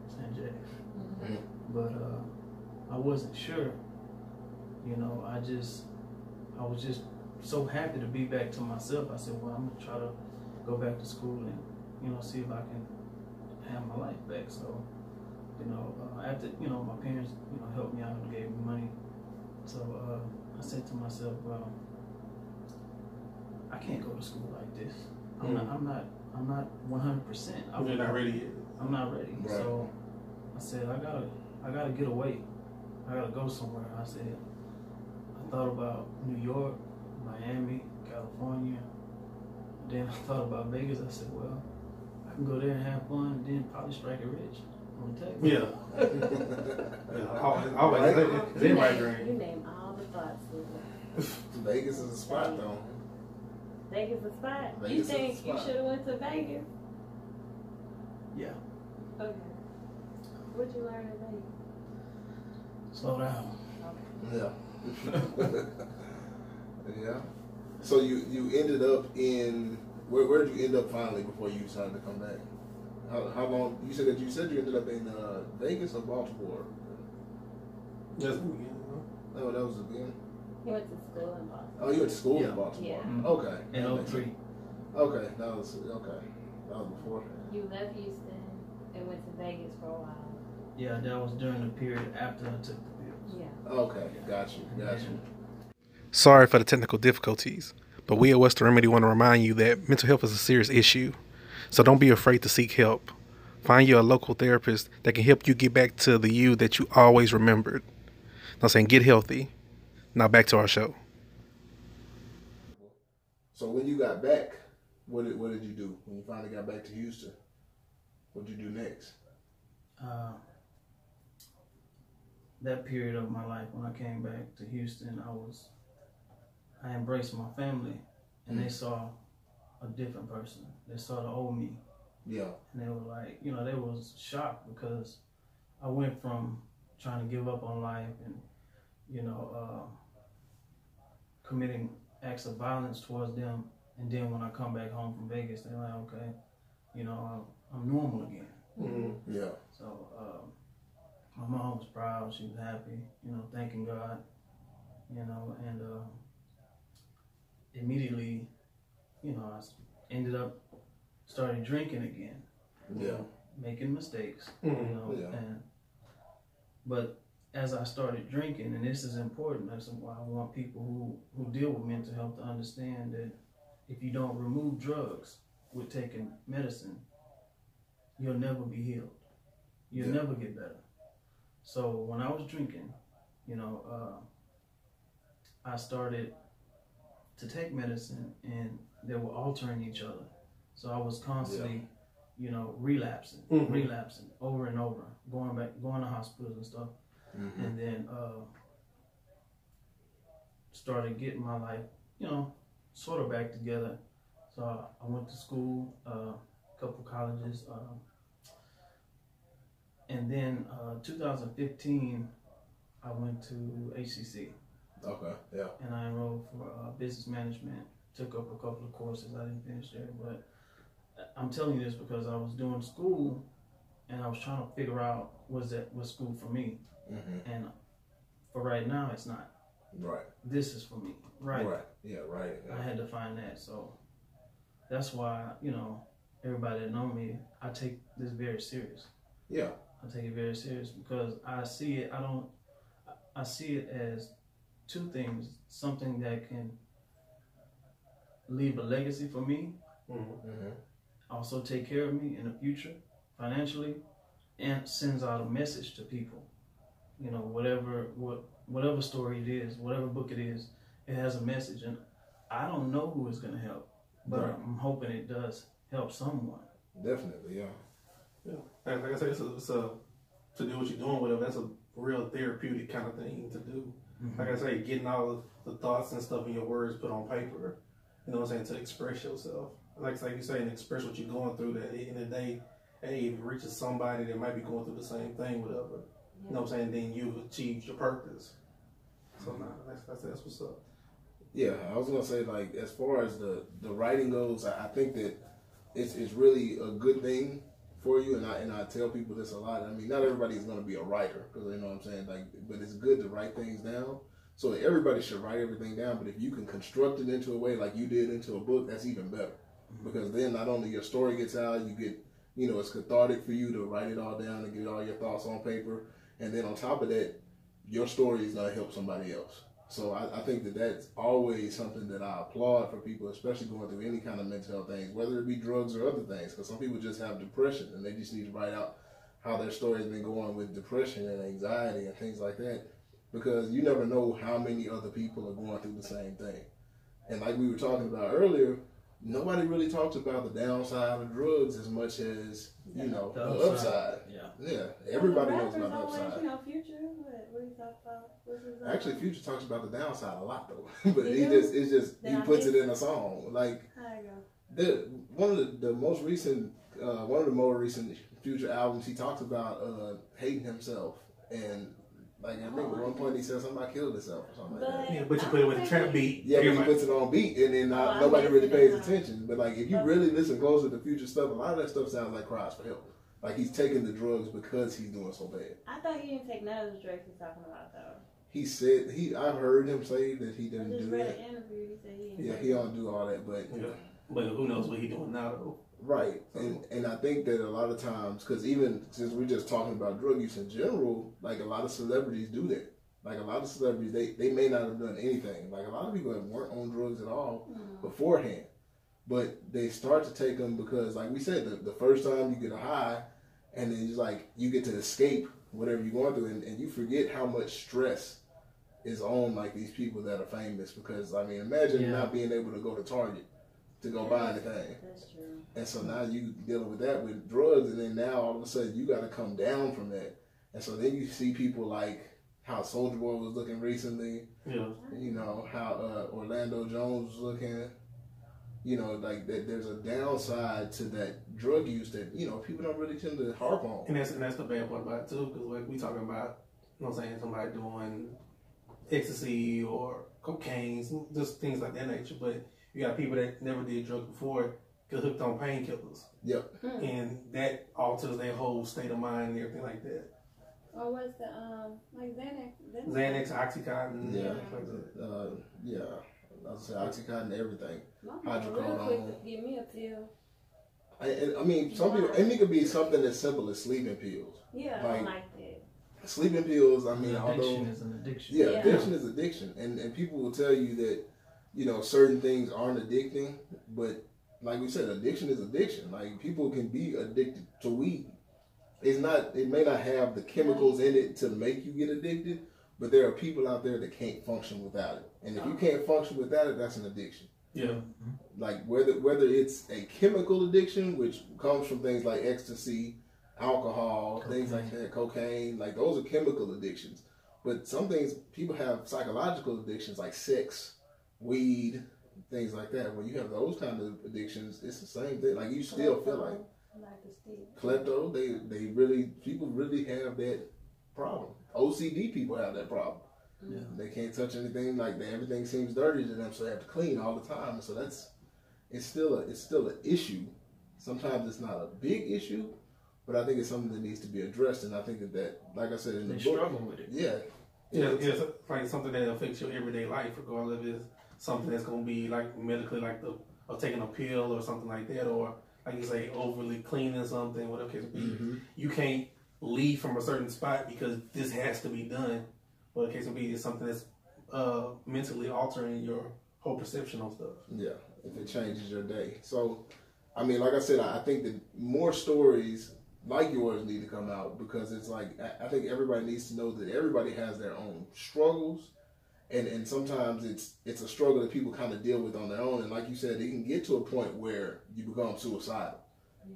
St. J. But I wasn't sure, you know. I was just so happy to be back to myself. I said, well, I'm gonna try to go back to school and, you know, see if I can have my life back. So, you know, after, you know, my parents, you know, helped me out and gave me money. So I said to myself, well, I can't go to school like this. I'm not 100%. You're not ready yet. I'm not ready. Right. So I said, I gotta get away. I gotta go somewhere. I said, I thought about New York, Miami, California. Then I thought about Vegas. I said, well, I can go there and have fun, and then probably strike it rich on the table. Yeah. Yeah. Always. It's in my You dream. name all the thoughts. Vegas is a spot, though. Vegas a spot. You Vegas is a think you spot. should have went to Vegas? Yeah. Okay. What'd you learn in Vegas? Slow down. Yeah. Yeah. So you ended up in where did you end up finally before you decided to come back? How long? You said you ended up in Vegas or Baltimore? That's the beginning. Oh, that was the beginning. He went to school in Boston. Oh, you went to school Yeah. in Baltimore. Yeah. Mhm. Okay. In 03. Okay, that was okay. That was before. You left Houston and went to Vegas for a while. Yeah, that was during the period after I took the pills. Yeah. Okay, got you. Sorry for the technical difficulties, but we at What's the Remedy want to remind you that mental health is a serious issue. So don't be afraid to seek help. Find you a local therapist that can help you get back to the you that you always remembered. I'm saying get healthy. Now back to our show. So when you got back, what did you do? When you finally got back to Houston, what did you do next? That period of my life when I came back to Houston, I embraced my family, and they saw a different person. They saw the old me. Yeah. And they were like, you know, they was shocked because I went from trying to give up on life and, you know, committing acts of violence towards them. And then when I come back home from Vegas, they're like, okay, you know, I'm normal again. Mm-hmm. Yeah. So my mom was proud. She was happy, you know, thanking God, you know, and immediately, you know, I started drinking again. Yeah. You know, making mistakes, you know, but as I started drinking, and this is important, that's why I want people who deal with mental health to understand that if you don't remove drugs with taking medicine, you'll never be healed. You'll never get better. So when I was drinking, you know, I started to take medicine and they were altering each other. So I was constantly, you know, relapsing over and over, going to hospitals and stuff. Mm-hmm. And then started getting my life, you know, sort of back together. So I went to school, a couple colleges, and then 2015, I went to HCC. Okay, yeah. And I enrolled for business management, took up a couple of courses. I didn't finish there, but I'm telling you this because I was doing school and I was trying to figure out was school for me. Mm-hmm. And for right now, it's not. Right. This is for me. Right. Right. Yeah, right. Yeah. I had to find that. So that's why, you know, everybody that know me, I take this very serious. Yeah. I take it very serious because I see it as two things, something that can leave a legacy for me, also take care of me in the future financially, and sends out a message to people. You know, whatever story it is, whatever book it is, it has a message, and I don't know who it's going to help, but I'm hoping it does help someone. Definitely, yeah. Yeah, like I said, it's a to do what you're doing with it. That's a real therapeutic kind of thing to do. Mm-hmm. Like I say, getting all of the thoughts and stuff in your words put on paper. You know what I'm saying? To express yourself. Like you say, and express what you're going through. That at the end of the day, hey, if it reaches somebody that might be going through the same thing, whatever. You know what I'm saying? Then you've achieved your purpose. So that's what's up. Yeah, I was gonna say, like, as far as the writing goes, I think that it's really a good thing for you, and I tell people this a lot. I mean, not everybody is gonna be a writer, because you know what I'm saying, like, but it's good to write things down. So everybody should write everything down, but if you can construct it into a way like you did into a book, that's even better. Because then not only your story gets out, you get, you know, it's cathartic for you to write it all down and get all your thoughts on paper. And then on top of that, your story is going to help somebody else. So I think that that's always something that I applaud for people, especially going through any kind of mental health things, whether it be drugs or other things. Because some people just have depression and they just need to write out how their story has been going with depression and anxiety and things like that. Because you never know how many other people are going through the same thing. And like we were talking about earlier, nobody really talks about the downside of drugs as much as, you know, the upside. Yeah. Everybody knows about the upside. You know, Future, what do you talk about? Actually, Future talks about the downside a lot, though. But he puts it in a song. Like, one of the more recent Future albums, he talks about hating himself. And, like, I think at one point he said somebody killed himself or something like that. Yeah, but you put it with a trap beat. Yeah, but he puts it on beat, and then nobody really pays attention. But, like, if you really listen close to the Future stuff, a lot of that stuff sounds like cries for help. Like, he's taking the drugs because he's doing so bad. I thought he didn't take none of the drugs he's talking about, though. He said, I heard him say that he didn't do that. I just read an interview, he said he didn't. Yeah, he don't do all that, but... Yeah. But who knows what he's doing now, though. Right, and I think that a lot of times, because even since we're just talking about drug use in general, like a lot of celebrities do that. Like a lot of celebrities, they may not have done anything. Like a lot of people that weren't on drugs at all beforehand, but they start to take them because, like we said, the first time you get a high, and then it's like you get to escape whatever you're going through, and you forget how much stress is on like these people that are famous. Because I mean, imagine not being able to go to Target to go buy anything. That's true. And so now you dealing with that with drugs, and then now all of a sudden you got to come down from that. And so then you see people like how Soulja Boy was looking recently. Yeah. You know how Orlando Jones was looking. You know, like that. There's a downside to that drug use that people don't really tend to harp on. And that's the bad part about it too, because like we talking about, somebody doing ecstasy or cocaine, just things like that nature. But you got people that never did drugs before get hooked on painkillers. Yep. And that alters their whole state of mind and everything like that. Or what's the like Xanax? Xanax, Oxycontin, Yeah. like that. Yeah. I was say Oxycontin, everything. My mom real quick to give me a pill. I mean, some people, and it could be something as simple as sleeping pills. Yeah, Like, I like that. Sleeping pills, I mean, Addiction is an addiction. Yeah, addiction is addiction. And people will tell you that, certain things aren't addicting, but like we said, addiction is addiction. Like, people can be addicted to weed. It may not have the chemicals in it to make you get addicted, but there are people out there that can't function without it. And if you can't function without it, that's an addiction. Yeah. Like whether it's a chemical addiction, which comes from things like ecstasy, alcohol, things like that, cocaine, like those are chemical addictions. But some things, people have psychological addictions like sex, weed, things like that. When you have those kind of addictions, it's the same thing. Like you still feel like klepto, people really have that problem. OCD people have that problem. Yeah. They can't touch anything. Like everything seems dirty to them, so they have to clean all the time. And so it's still an issue. Sometimes it's not a big issue, but I think it's something that needs to be addressed. And I think that like I said in the book, struggle with it. Yeah, it's like something that affects your everyday life, regardless if it's something that's going to be like medically, like or taking a pill or something like that, or like you say, overly cleaning something, whatever it be. Mm-hmm. You can't leave from a certain spot because this has to be done. Or the case will be is something that's mentally altering your whole perception on stuff. Yeah, if it changes your day. So, I mean, like I said, I think that more stories like yours need to come out because it's like, I think everybody needs to know that everybody has their own struggles. And sometimes it's a struggle that people kind of deal with on their own. And like you said, it can get to a point where you become suicidal.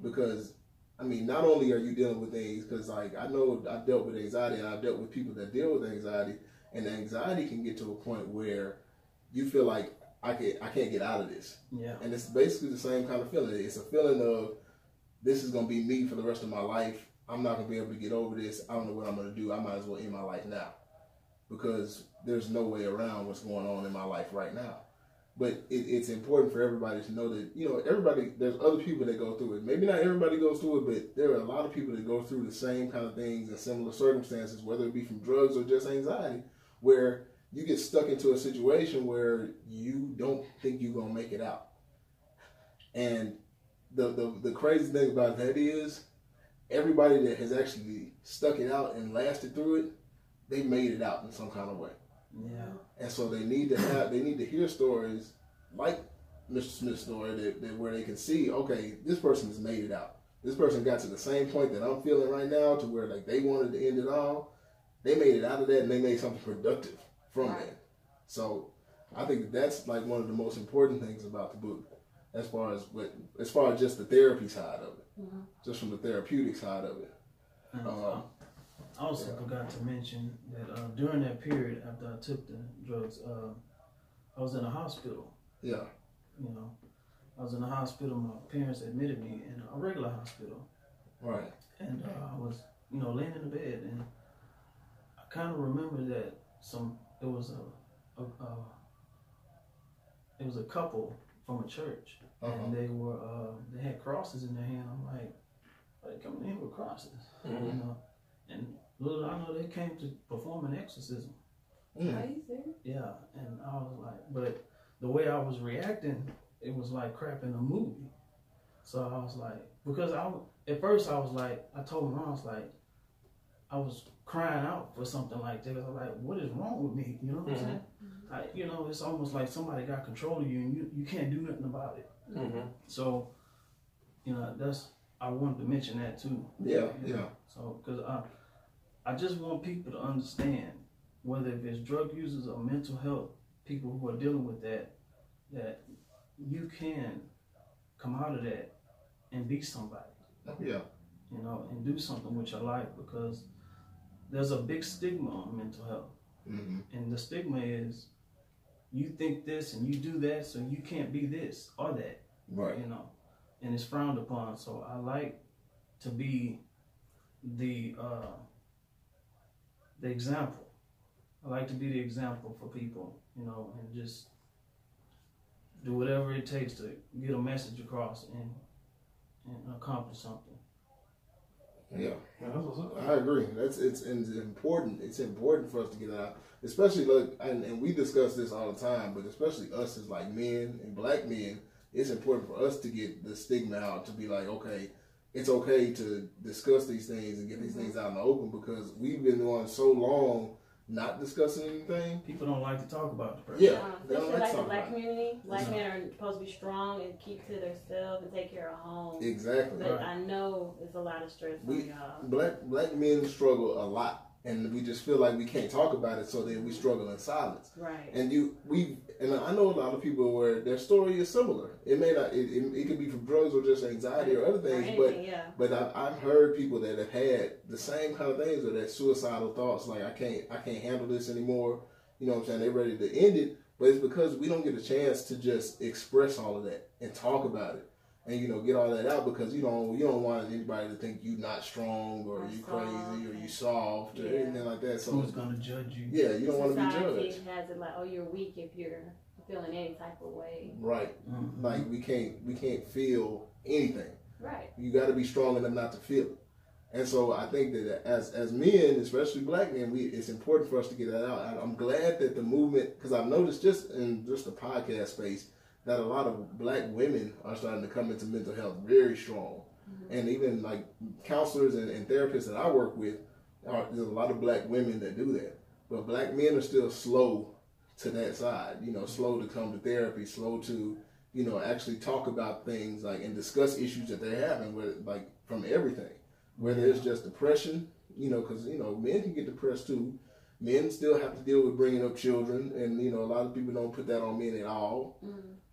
Because, I mean, not only are you dealing with things, because like I know I've dealt with anxiety and I've dealt with people that deal with anxiety, and anxiety can get to a point where you feel like I can't get out of this. Yeah. And it's basically the same kind of feeling. It's a feeling of this is going to be me for the rest of my life. I'm not going to be able to get over this. I don't know what I'm going to do. I might as well end my life now because there's no way around what's going on in my life right now. But it's important for everybody to know that, there's other people that go through it. Maybe not everybody goes through it, but there are a lot of people that go through the same kind of things in similar circumstances, whether it be from drugs or just anxiety, where you get stuck into a situation where you don't think you're going to make it out. And the crazy thing about that is everybody that has actually stuck it out and lasted through it, they made it out in some kind of way. Yeah. And so they need to hear stories like Mr. Smith's story that where they can see, okay, this person has made it out. This person got to the same point that I'm feeling right now, to where like they wanted to end it all. They made it out of that and they made something productive from that. So I think that's like one of the most important things about the book, as far as just the therapy side of it, just from the therapeutic side of it. I also forgot to mention that during that period after I took the drugs, I was in a hospital. Yeah. I was in a hospital. My parents admitted me in a regular hospital. Right. And I was, laying in the bed, and I kind of remember that it was a couple from a church, and they had crosses in their hand. I'm like, why are they coming in with crosses? And little I know they came to perform an exorcism. Are you serious? Yeah, and I was like, but the way I was reacting, it was like crap in a movie. So I was like, because at first I was like, I told my mom, I was like, I was crying out for something like that. I was like, what is wrong with me? You know what I'm saying? You know, it's almost like somebody got control of you and you can't do nothing about it. So, you know, I wanted to mention that too. Yeah, you know? So, because I just want people to understand, whether if it's drug users or mental health, people who are dealing with that you can come out of that and be somebody. Yeah. You know, and do something with your life, because there's a big stigma on mental health. And the stigma is, you think this and you do that, so you can't be this or that. Right. You know, and it's frowned upon. So I like to be the example. I like to be the example for people, you know, and just do whatever it takes to get a message across and accomplish something. Yeah, I agree. It's important. It's important for us to get out, especially and we discuss this all the time, but especially us as like men and black men. It's important for us to get the stigma out, to be like, okay, it's okay to discuss these things and get these things out in the open, because we've been on so long not discussing anything. People don't like to talk about depression. Yeah, they don't especially like to the talk black about it. community. Black men are supposed to be strong and keep to themselves and take care of home. Exactly. But I know it's a lot of stress on y'all. Black men struggle a lot, and we just feel like we can't talk about it, so then we struggle in silence. Right. And I know a lot of people where their story is similar. It may not. It could be from drugs or just anxiety or other things. But I've heard people that have had the same kind of things, or that suicidal thoughts, like I can't handle this anymore. You know what I'm saying? They're ready to end it, but it's because we don't get a chance to just express all of that and talk about it, and get all that out, because you don't want anybody to think you not strong or you crazy or you soft or anything like that. So who's gonna judge you? Yeah, you don't want to be Society judged. has it like, oh, you're weak if you're feeling any type of way. Right. Like we can't feel anything. Right. You got to be strong enough not to feel it. And so I think that as men, especially black men, it's important for us to get that out. I'm glad that the movement, because I've noticed just in the podcast space, that a lot of black women are starting to come into mental health very strong. And even like counselors and therapists that I work with, there's a lot of black women that do that. But black men are still slow to that side, slow to come to therapy, slow to, actually talk about things and discuss issues that they're having, from everything. Whether it's just depression, because, men can get depressed too. Men still have to deal with bringing up children, and, a lot of people don't put that on men at all.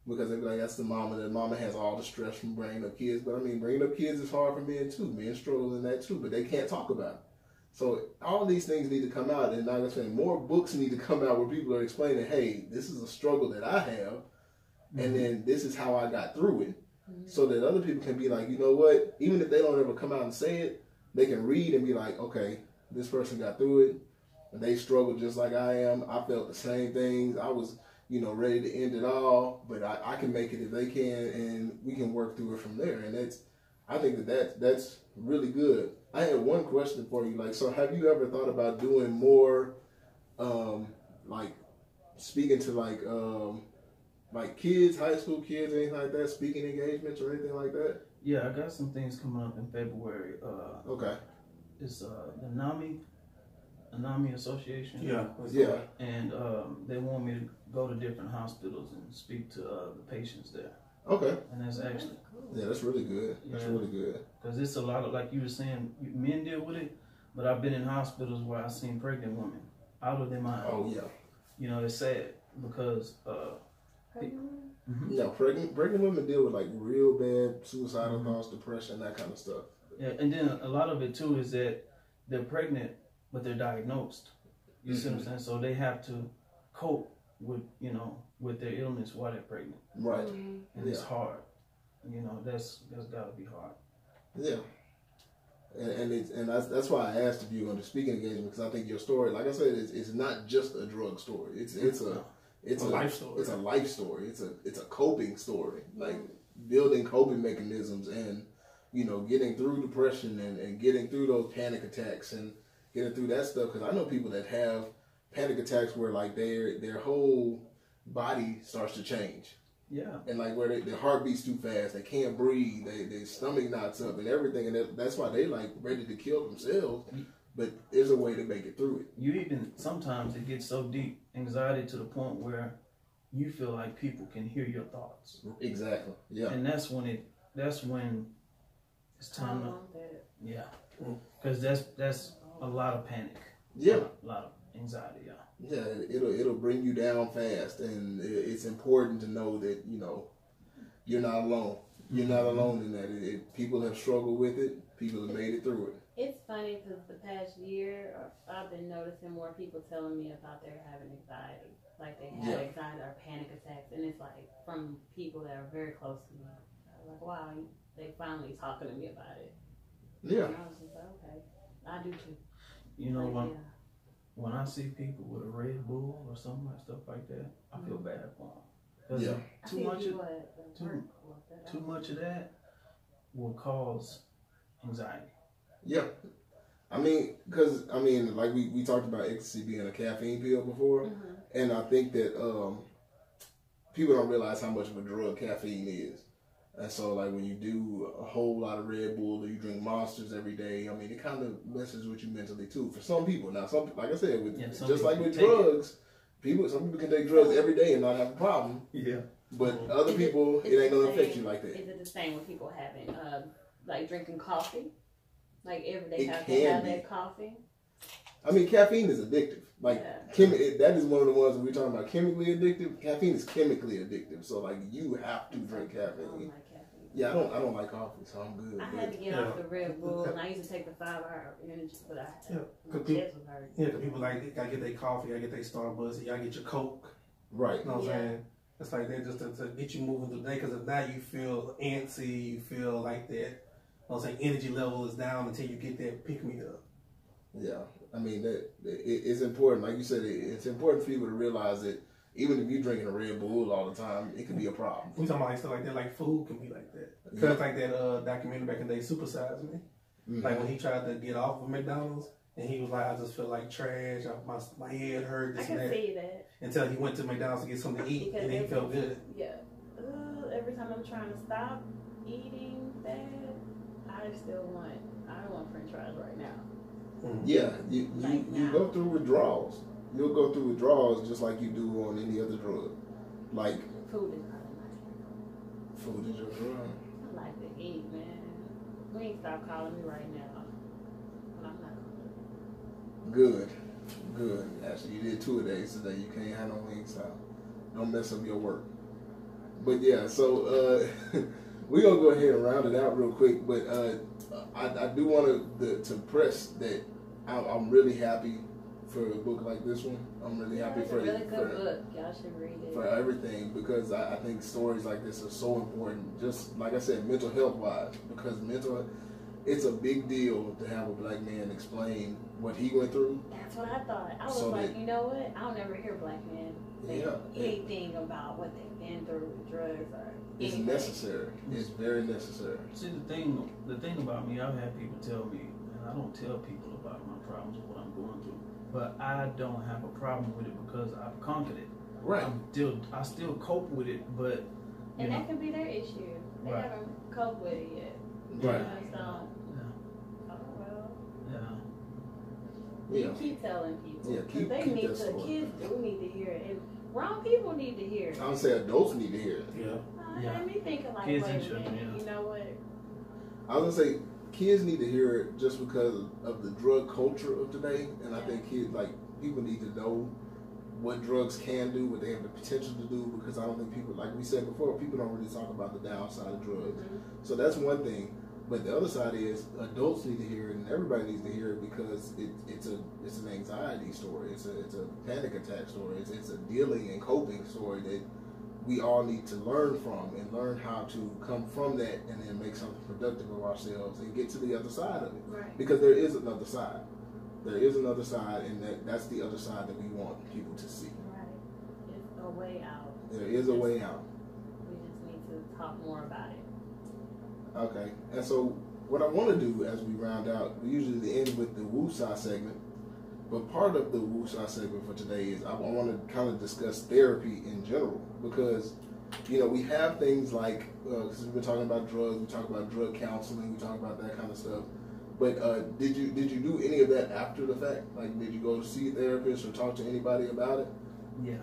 Because they're like, that's the mama. That mama has all the stress from bringing up kids. But, bringing up kids is hard for men too. Men struggle in that too, but they can't talk about it. So all these things need to come out, and like I said, more books need to come out where people are explaining, hey, this is a struggle that I have, and then this is how I got through it, so that other people can be like, you know what, even if they don't ever come out and say it, they can read and be like, okay, this person got through it, and they struggled just like I am. I felt the same things. I was, ready to end it all, but I can make it if they can, and we can work through it from there. And I think that's really good. I had one question for you. So have you ever thought about doing more, speaking to kids, high school kids, anything like that, speaking engagements or anything like that? Yeah, I got some things coming up in February. Okay. It's the NAMI Association. Yeah. And they want me to go to different hospitals and speak to the patients there. Okay. And that's actually Yeah, that's really good. That's really good. Because it's a lot of, like you were saying, men deal with it, but I've been in hospitals where I've seen pregnant women out of their mind. Oh, yeah. It's sad because... Yeah, pregnant women deal with real bad suicidal thoughts, depression, that kind of stuff. Yeah, and then a lot of it too is that they're pregnant, but they're diagnosed. You see what I'm saying? So they have to cope with with their illness while they're pregnant. Right. And it's hard. That's got to be hard. Yeah. And that's why I asked if you were going to speaking engagement, because I think your story, like I said, it's not just a drug story. It's a life story. It's a life story. It's a coping story. Building coping mechanisms and getting through depression and getting through those panic attacks and getting through that stuff. Because I know people that have panic attacks where their whole body starts to change. Yeah. And where their heart beats too fast, they can't breathe, their stomach knots up and everything, and that's why they ready to kill themselves, but there's a way to make it through it. You even, sometimes it gets so deep, anxiety to the point where you feel like people can hear your thoughts. Exactly. Yeah. And that's when it's time to, yeah. Because that's a lot of panic. Yeah. A lot of anxiety, yeah. Yeah, it'll bring you down fast, and it's important to know that, you know, you're not alone. You're not alone in that. People have struggled with it. People have made it through it. It's funny because the past year, I've been noticing more people telling me about their having anxiety. Like they have anxiety or panic attacks. And it's like from people that are very close to me. I was like, wow, they finally talking to me about it. Yeah. And I was just like, okay, I do too. You know, when I see people with a Red Bull or something like stuff like that, I feel bad for them. Because too much of that will cause anxiety. Yeah. I mean, like we talked about ecstasy being a caffeine pill before, and I think that people don't realize how much of a drug caffeine is. And so, like, when you do a whole lot of Red Bull or you drink Monsters every day, I mean, it kind of messes with you mentally, too, for some people. Now, like I said, just like with drugs, some people can take drugs every day and not have a problem. Yeah. But other people, it ain't going to affect you like that. Is it the same with people having, like, drinking coffee? Like, every day have that coffee? I mean, caffeine is addictive. Like, that is one of the ones that we're talking about chemically addictive. Caffeine is chemically addictive. So, like, you have to drink caffeine. I don't like caffeine. Yeah, I don't like coffee, so I'm good. I had to get off the Red Bull, and I used to take the 5-hour energy, but my chest was hurting. Yeah, because people like, they gotta get their coffee, gotta get their Starbucks, you gotta get your Coke. Right. You know what I'm saying? It's like they're just to get you moving through the day, because if now you feel antsy, you feel like that, you know what I'm saying, energy level is down until you get that pick-me-up. Yeah. I mean, it's important. Like you said, it's important for people to realize that even if you're drinking a Red Bull all the time, it can be a problem. We talking about like stuff like that, like food can be like that. Because like that documentary back in the day, Super Size Me. Like when he tried to get off of McDonald's, and he was like, I just feel like trash, my head hurt, this and that. I can see that. Until he went to McDonald's to get something to eat, and he felt good. Yeah. Every time I'm trying to stop eating bad, I don't want french fries right now. Yeah, you go through withdrawals. You'll go through withdrawals just like you do on any other drug. Like food is not mine. Food is your drug. I like to eat, man. We ain't stop calling me right now. But I'm not Good. Actually, you did 2 days today. You can't have no Wingstop. Don't mess up your work. But yeah, so we're gonna go ahead and round it out real quick. But I do want to press that I'm really happy for a book like this one. I'm really happy for it's a really good book. Y'all should read it. For everything, because I think stories like this are so important. Just like I said, mental health wise, because it's a big deal to have a black man explain what he went through. That's what I thought. I was like, you know what? I'll never hear black men say anything about what they've been through with drugs or it's anything. Necessary. It's very necessary. See, the thing about me, I've had people tell me, and I don't tell people about my problems or what I'm going through, but I don't have a problem with it because I've conquered it. Right. I still cope with it, but and that can be their issue. They haven't coped with it yet. Right. So, Yeah. You keep telling people. Yeah, keep kids do need to hear it. And grown people need to hear it. I would say adults need to hear it. Yeah. Had me thinking like, kids wait and a children, minute, you know what? I was gonna say kids need to hear it just because of the drug culture of today, and I think people need to know what drugs can do, what they have the potential to do, because I don't think people, like we said before, people don't really talk about the downside of drugs. So that's one thing. But the other side is adults need to hear it, and everybody needs to hear it because it's an anxiety story. It's a panic attack story. It's a dealing and coping story that we all need to learn from and learn how to come from that and then make something productive of ourselves and get to the other side of it. Right. Because there is another side. There is another side, and that's the other side that we want people to see. Right. It's a way out. There is a way out. We just need to talk more about it. Okay, and so what I want to do as we round out, we usually end with the Woo-Sah segment, but part of the Woo-Sah segment for today is I want to kind of discuss therapy in general, because, we have things like, because we've been talking about drugs, we talk about drug counseling, we talk about that kind of stuff, But did you do any of that after the fact? Like, did you go to see a therapist or talk to anybody about it? Yeah.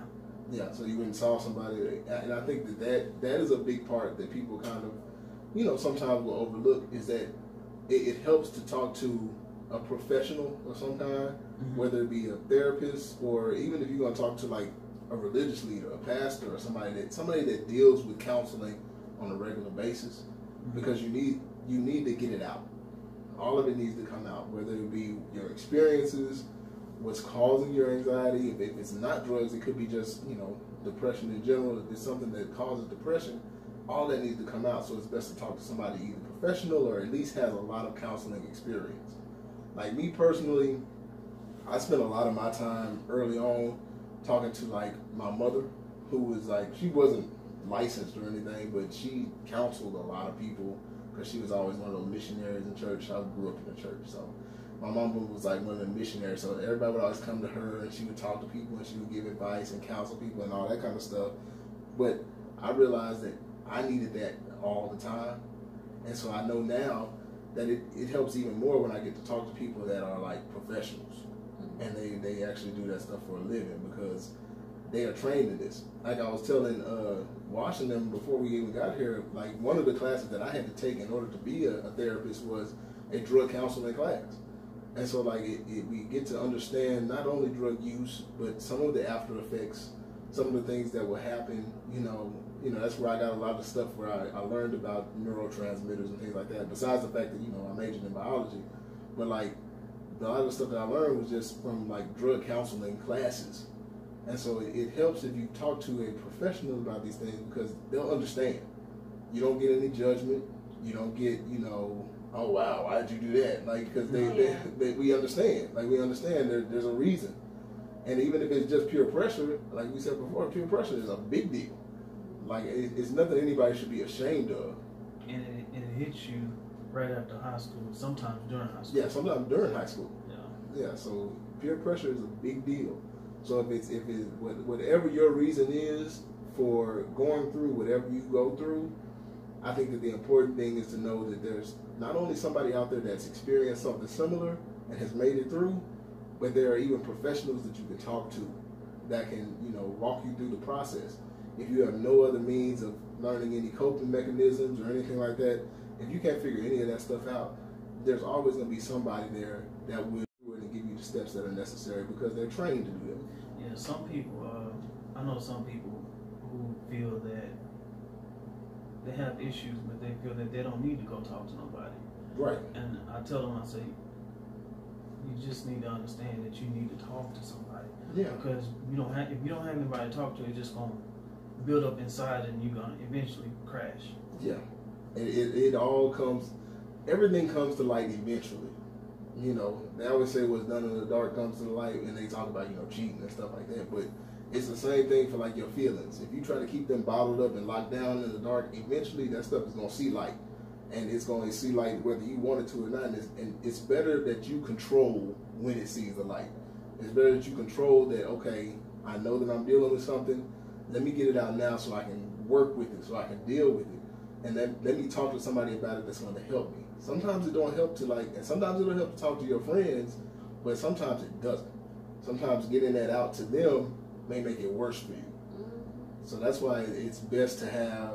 Yeah. So you went and saw somebody, and I think that is a big part that people kind of, you know, sometimes will overlook, is that it helps to talk to a professional of some kind, whether it be a therapist, or even if you're going to talk to like a religious leader, a pastor, or somebody that deals with counseling on a regular basis, because you need to get it out. All of it needs to come out, whether it be your experiences, what's causing your anxiety. If it's not drugs, it could be just, you know, depression in general. If it's something that causes depression, all that needs to come out. So it's best to talk to somebody either professional or at least has a lot of counseling experience. Like me personally, I spent a lot of my time early on talking to like my mother, who was like, she wasn't licensed or anything, but she counseled a lot of people because she was always one of those missionaries in church. I grew up in the church, so my mom was like one of the missionaries. So everybody would always come to her, and she would talk to people, and she would give advice and counsel people and all that kind of stuff. But I realized that I needed that all the time, and so I know now that it helps even more when I get to talk to people that are like professionals, and they actually do that stuff for a living, because they are trained in this. Like I was telling Washington before we even got here, like one of the classes that I had to take in order to be a therapist was a drug counseling class. And so like we get to understand not only drug use, but some of the after effects, some of the things that will happen. You know, that's where I got a lot of stuff where I learned about neurotransmitters and things like that, besides the fact that, you know, I majored in biology. But like a lot of the stuff that I learned was just from like drug counseling classes. And so it helps if you talk to a professional about these things, because they'll understand. You don't get any judgment. You don't get, you know, oh wow, why did you do that? Like, because we understand. Like, we understand there's a reason. And even if it's just peer pressure, like we said before, peer pressure is a big deal. Like, it's nothing anybody should be ashamed of. And it hits you right after high school, sometimes during high school. Yeah, sometimes during high school. Yeah. Yeah, so peer pressure is a big deal. So if it's whatever your reason is for going through whatever you go through, I think that the important thing is to know that there's not only somebody out there that's experienced something similar and has made it through, but there are even professionals that you can talk to that can, you know, walk you through the process. If you have no other means of learning any coping mechanisms or anything like that, if you can't figure any of that stuff out, there's always going to be somebody there that will do it and give you the steps that are necessary, because they're trained to do that. Yeah, some people, I know some people who feel that they have issues, but they feel that they don't need to go talk to nobody. Right. And I tell them, I say, you just need to understand that you need to talk to somebody. Yeah. Because if you don't have anybody to talk to, it's just going to build up inside, and you're going to eventually crash. Yeah. It all comes, everything comes to light eventually. You know, they always say what's done in the dark comes to the light, and they talk about, you know, cheating and stuff like that. But it's the same thing for like your feelings. If you try to keep them bottled up and locked down in the dark, eventually that stuff is going to see light. And it's going to see light whether you want it to or not. And it's better that you control when it sees the light. It's better that you control that, okay, I know that I'm dealing with something. Let me get it out now so I can work with it, so I can deal with it. And then let me talk to somebody about it that's going to help me. Sometimes it don't help to and sometimes it'll help to talk to your friends, but sometimes it doesn't. Sometimes getting that out to them may make it worse for you. So that's why it's best to have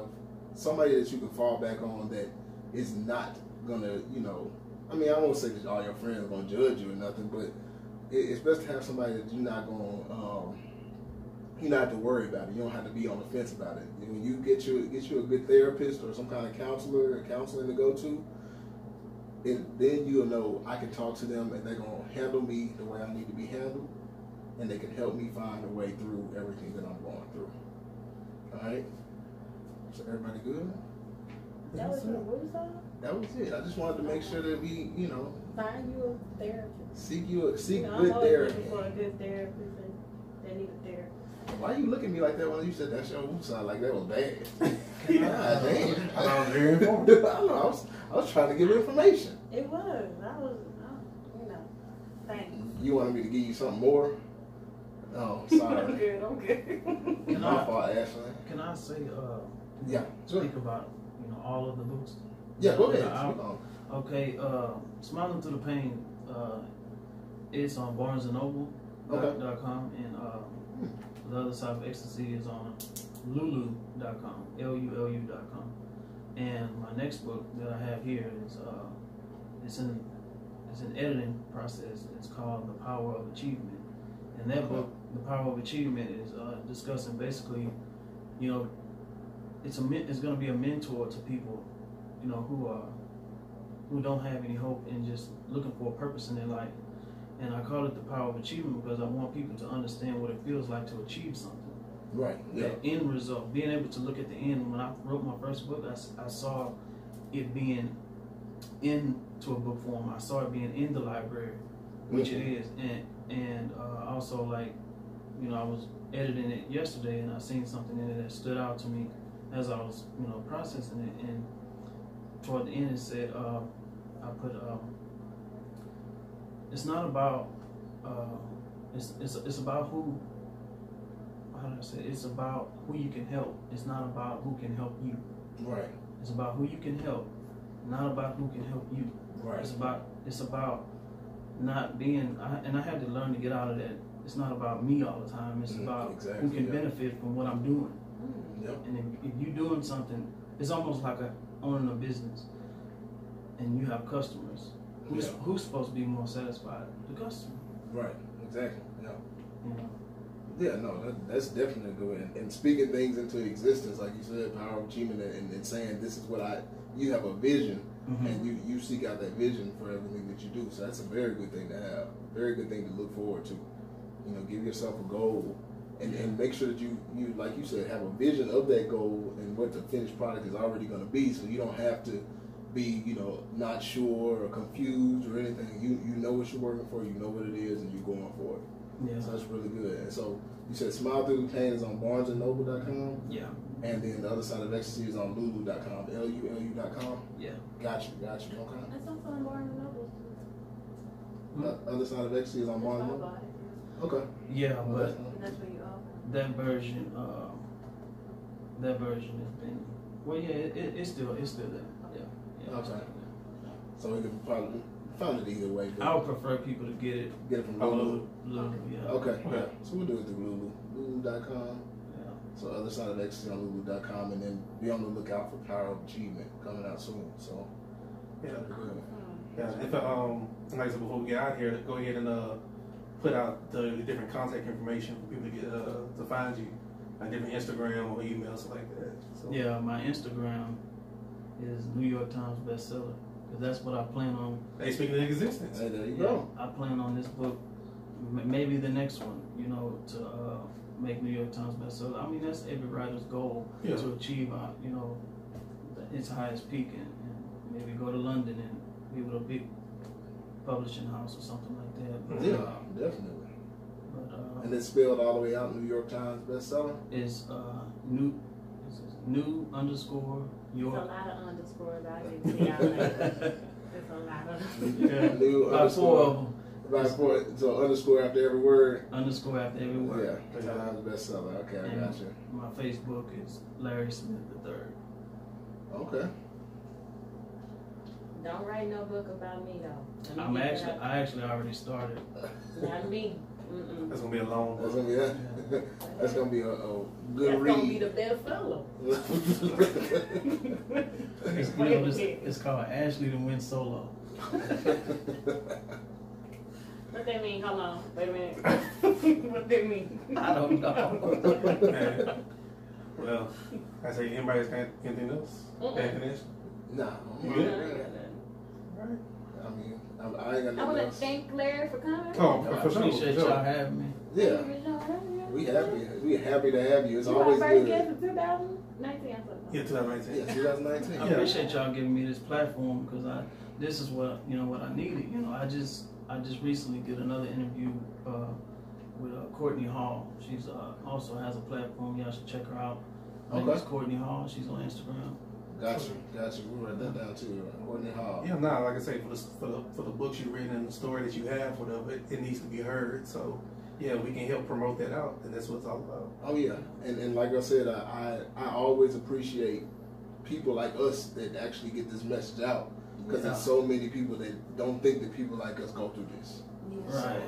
somebody that you can fall back on that is not gonna, you know, I mean, I won't say that all your friends are gonna judge you or nothing, but it's best to have somebody that you're not gonna, you don't have to worry about it. You don't have to be on the fence about it. When you get you a good therapist or some kind of counselor or counseling to go to, then you'll know I can talk to them and they're gonna handle me the way I need to be handled, and they can help me find a way through everything that I'm going through. All right. So everybody good? That was your website? That was it. I just wanted to make sure that we, you know, Find you a therapist. seek I'm good always therapy. looking for a good therapist, and they need a therapist. Why you looking at me like that when you said that's your website? Like that was bad. Yeah. God damn. I was very informative. I know. I was trying to give information. It was. You know, thanks. You wanted me to give you something more? Oh, sorry. I'm good. My fault, Ashley. Can I say, Yeah, sure. speak about, all of the books? Yeah, go ahead. Okay, Smiling Through the Pain, it's on BarnesandNoble.com, and The Other Side of Ecstasy is on Lulu.com, Lulu.com. And my next book that I have here is it's an editing process. It's called The Power of Achievement. And that book, The Power of Achievement, is discussing basically, you know, it's going to be a mentor to people, you know, who don't have any hope and just looking for a purpose in their life. And I call it The Power of Achievement because I want people to understand what it feels like to achieve something. Right. Yeah. The end result, being able to look at the end. When I wrote my first book, I saw it being into a book form. I saw it being in the library, which it is, and also, like, you know, I was editing it yesterday and I seen something in it that stood out to me as I was, you know, processing it. And toward the end, it said, I put, it's not about, it's about who. How do I say? It's about who you can help. It's not about who can help you. Right. It's about who you can help, not about who can help you. Right. It's about not being. And I had to learn to get out of that. It's not about me all the time. It's about who can benefit from what I'm doing. Yep. And if you're doing something, it's almost like owning a business, and you have customers. Who's supposed to be more satisfied? The customer. Right. Exactly. Yeah. You know? Yeah, no, that's definitely good. And speaking things into existence, like you said, power of achievement, and saying this is what you have a vision, and you seek out that vision for everything that you do. So that's a very good thing to have, a very good thing to look forward to. You know, give yourself a goal, and make sure that you, like you said, have a vision of that goal and what the finished product is already going to be, so you don't have to be, you know, not sure or confused or anything. You know what you're working for, you know what it is, and you're going for it. Yeah. So that's really good. And so you said Smile Through the Pain is on BarnesandNoble.com? Yeah. And then The Other Side of Ecstasy is on Lulu.com, Lulu.com? Yeah. Gotcha. Okay. That's also on Barnes and Noble. The Other Side of Ecstasy is on Barnes and Noble? Okay. Yeah, but That's what you offer. that version has been, well, yeah, it's still there. Yeah. Okay. So we can probably find it either way. I would prefer people to get it from Lulu. Lulu, yeah. Okay. Yeah. So we'll do it through Lulu.com. Yeah. So Other Side of Ecstasy on Lulu.com, and then be on the lookout for Power of Achievement coming out soon. So yeah. If like I said before we get out here, go ahead and put out the different contact information for people to get to find you, like different Instagram or emails, stuff like that. So. Yeah, my Instagram is New York Times bestseller, because that's what I plan on. They speaking in existence. Hey, there you go. I plan on this book, maybe the next one, you know, to make New York Times bestseller. I mean, that's every writer's goal, to achieve, you know, its highest peak, and maybe go to London and be with a big publishing house or something like that. But, definitely. But, and it's spelled all the way out, New York Times bestseller? It's new underscore York. It's a lot of underscores out here. It's a lot of Yeah. New About underscore. 4 of them. About 4, so underscore after every word? Underscore after every word. Yeah, Times bestseller. Okay, I got you. My Facebook is Larry Smith III. Okay. Don't write no book about me though. I actually already started. Not me. That's gonna be a long That's one. gonna be that's gonna be a good That's read. gonna be the bestseller. It's called Ashley to Win Solo. What that mean? Hold on. Wait a minute. What that mean? I don't know. Man. Well, I say anybody's got anything else? Connection? Nah. You good? I mean, I ain't got I nothing want to else. thank Larry for coming. Oh, I for sure. appreciate y'all having me. Yeah, we happy to have you. It's always first good. guest in 2019. Yeah, 2019. Yeah, 2019. I appreciate y'all giving me this platform, because this is what I needed. You know, I just recently did another interview with Courtney Hall. She's also has a platform. Y'all should check her out. Her name is Courtney Hall. She's on Instagram. Gotcha. We'll write that down too. Courtney Hall. Yeah, nah, like I say, for the books you've written and the story that you have, whatever, it needs to be heard. So, yeah, we can help promote that out, and that's what it's all about. Oh yeah, and like I said, I always appreciate people like us that actually get this message out. because there's so many people that don't think that people like us go through this. Right.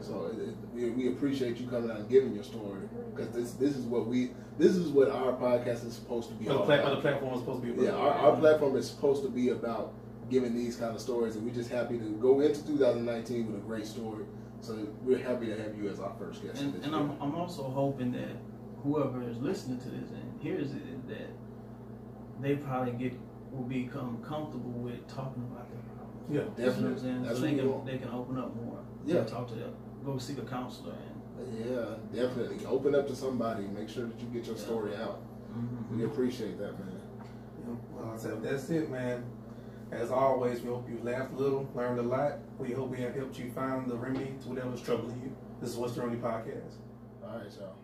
So we appreciate you coming out and giving your story, because this is what our podcast is supposed to be about. The platform is supposed to be about. Our platform is supposed to be about giving these kind of stories, and we're just happy to go into 2019 with a great story. So we're happy to have you as our first guest. And I'm also hoping that whoever is listening to this and hears it, that they probably will become comfortable with talking about their problems. Yeah, definitely. You know what I'm saying? So they can open up more. Yeah. Talk to them. Go seek a counselor. Yeah, definitely. Open up to somebody. Make sure that you get your story out. Mm-hmm. We appreciate that, man. Well, I said, that's it, man. As always, we hope you laughed a little, learned a lot. We hope we have helped you find the remedy to whatever's troubling you. This is What's the Remedy Podcast. All right, y'all.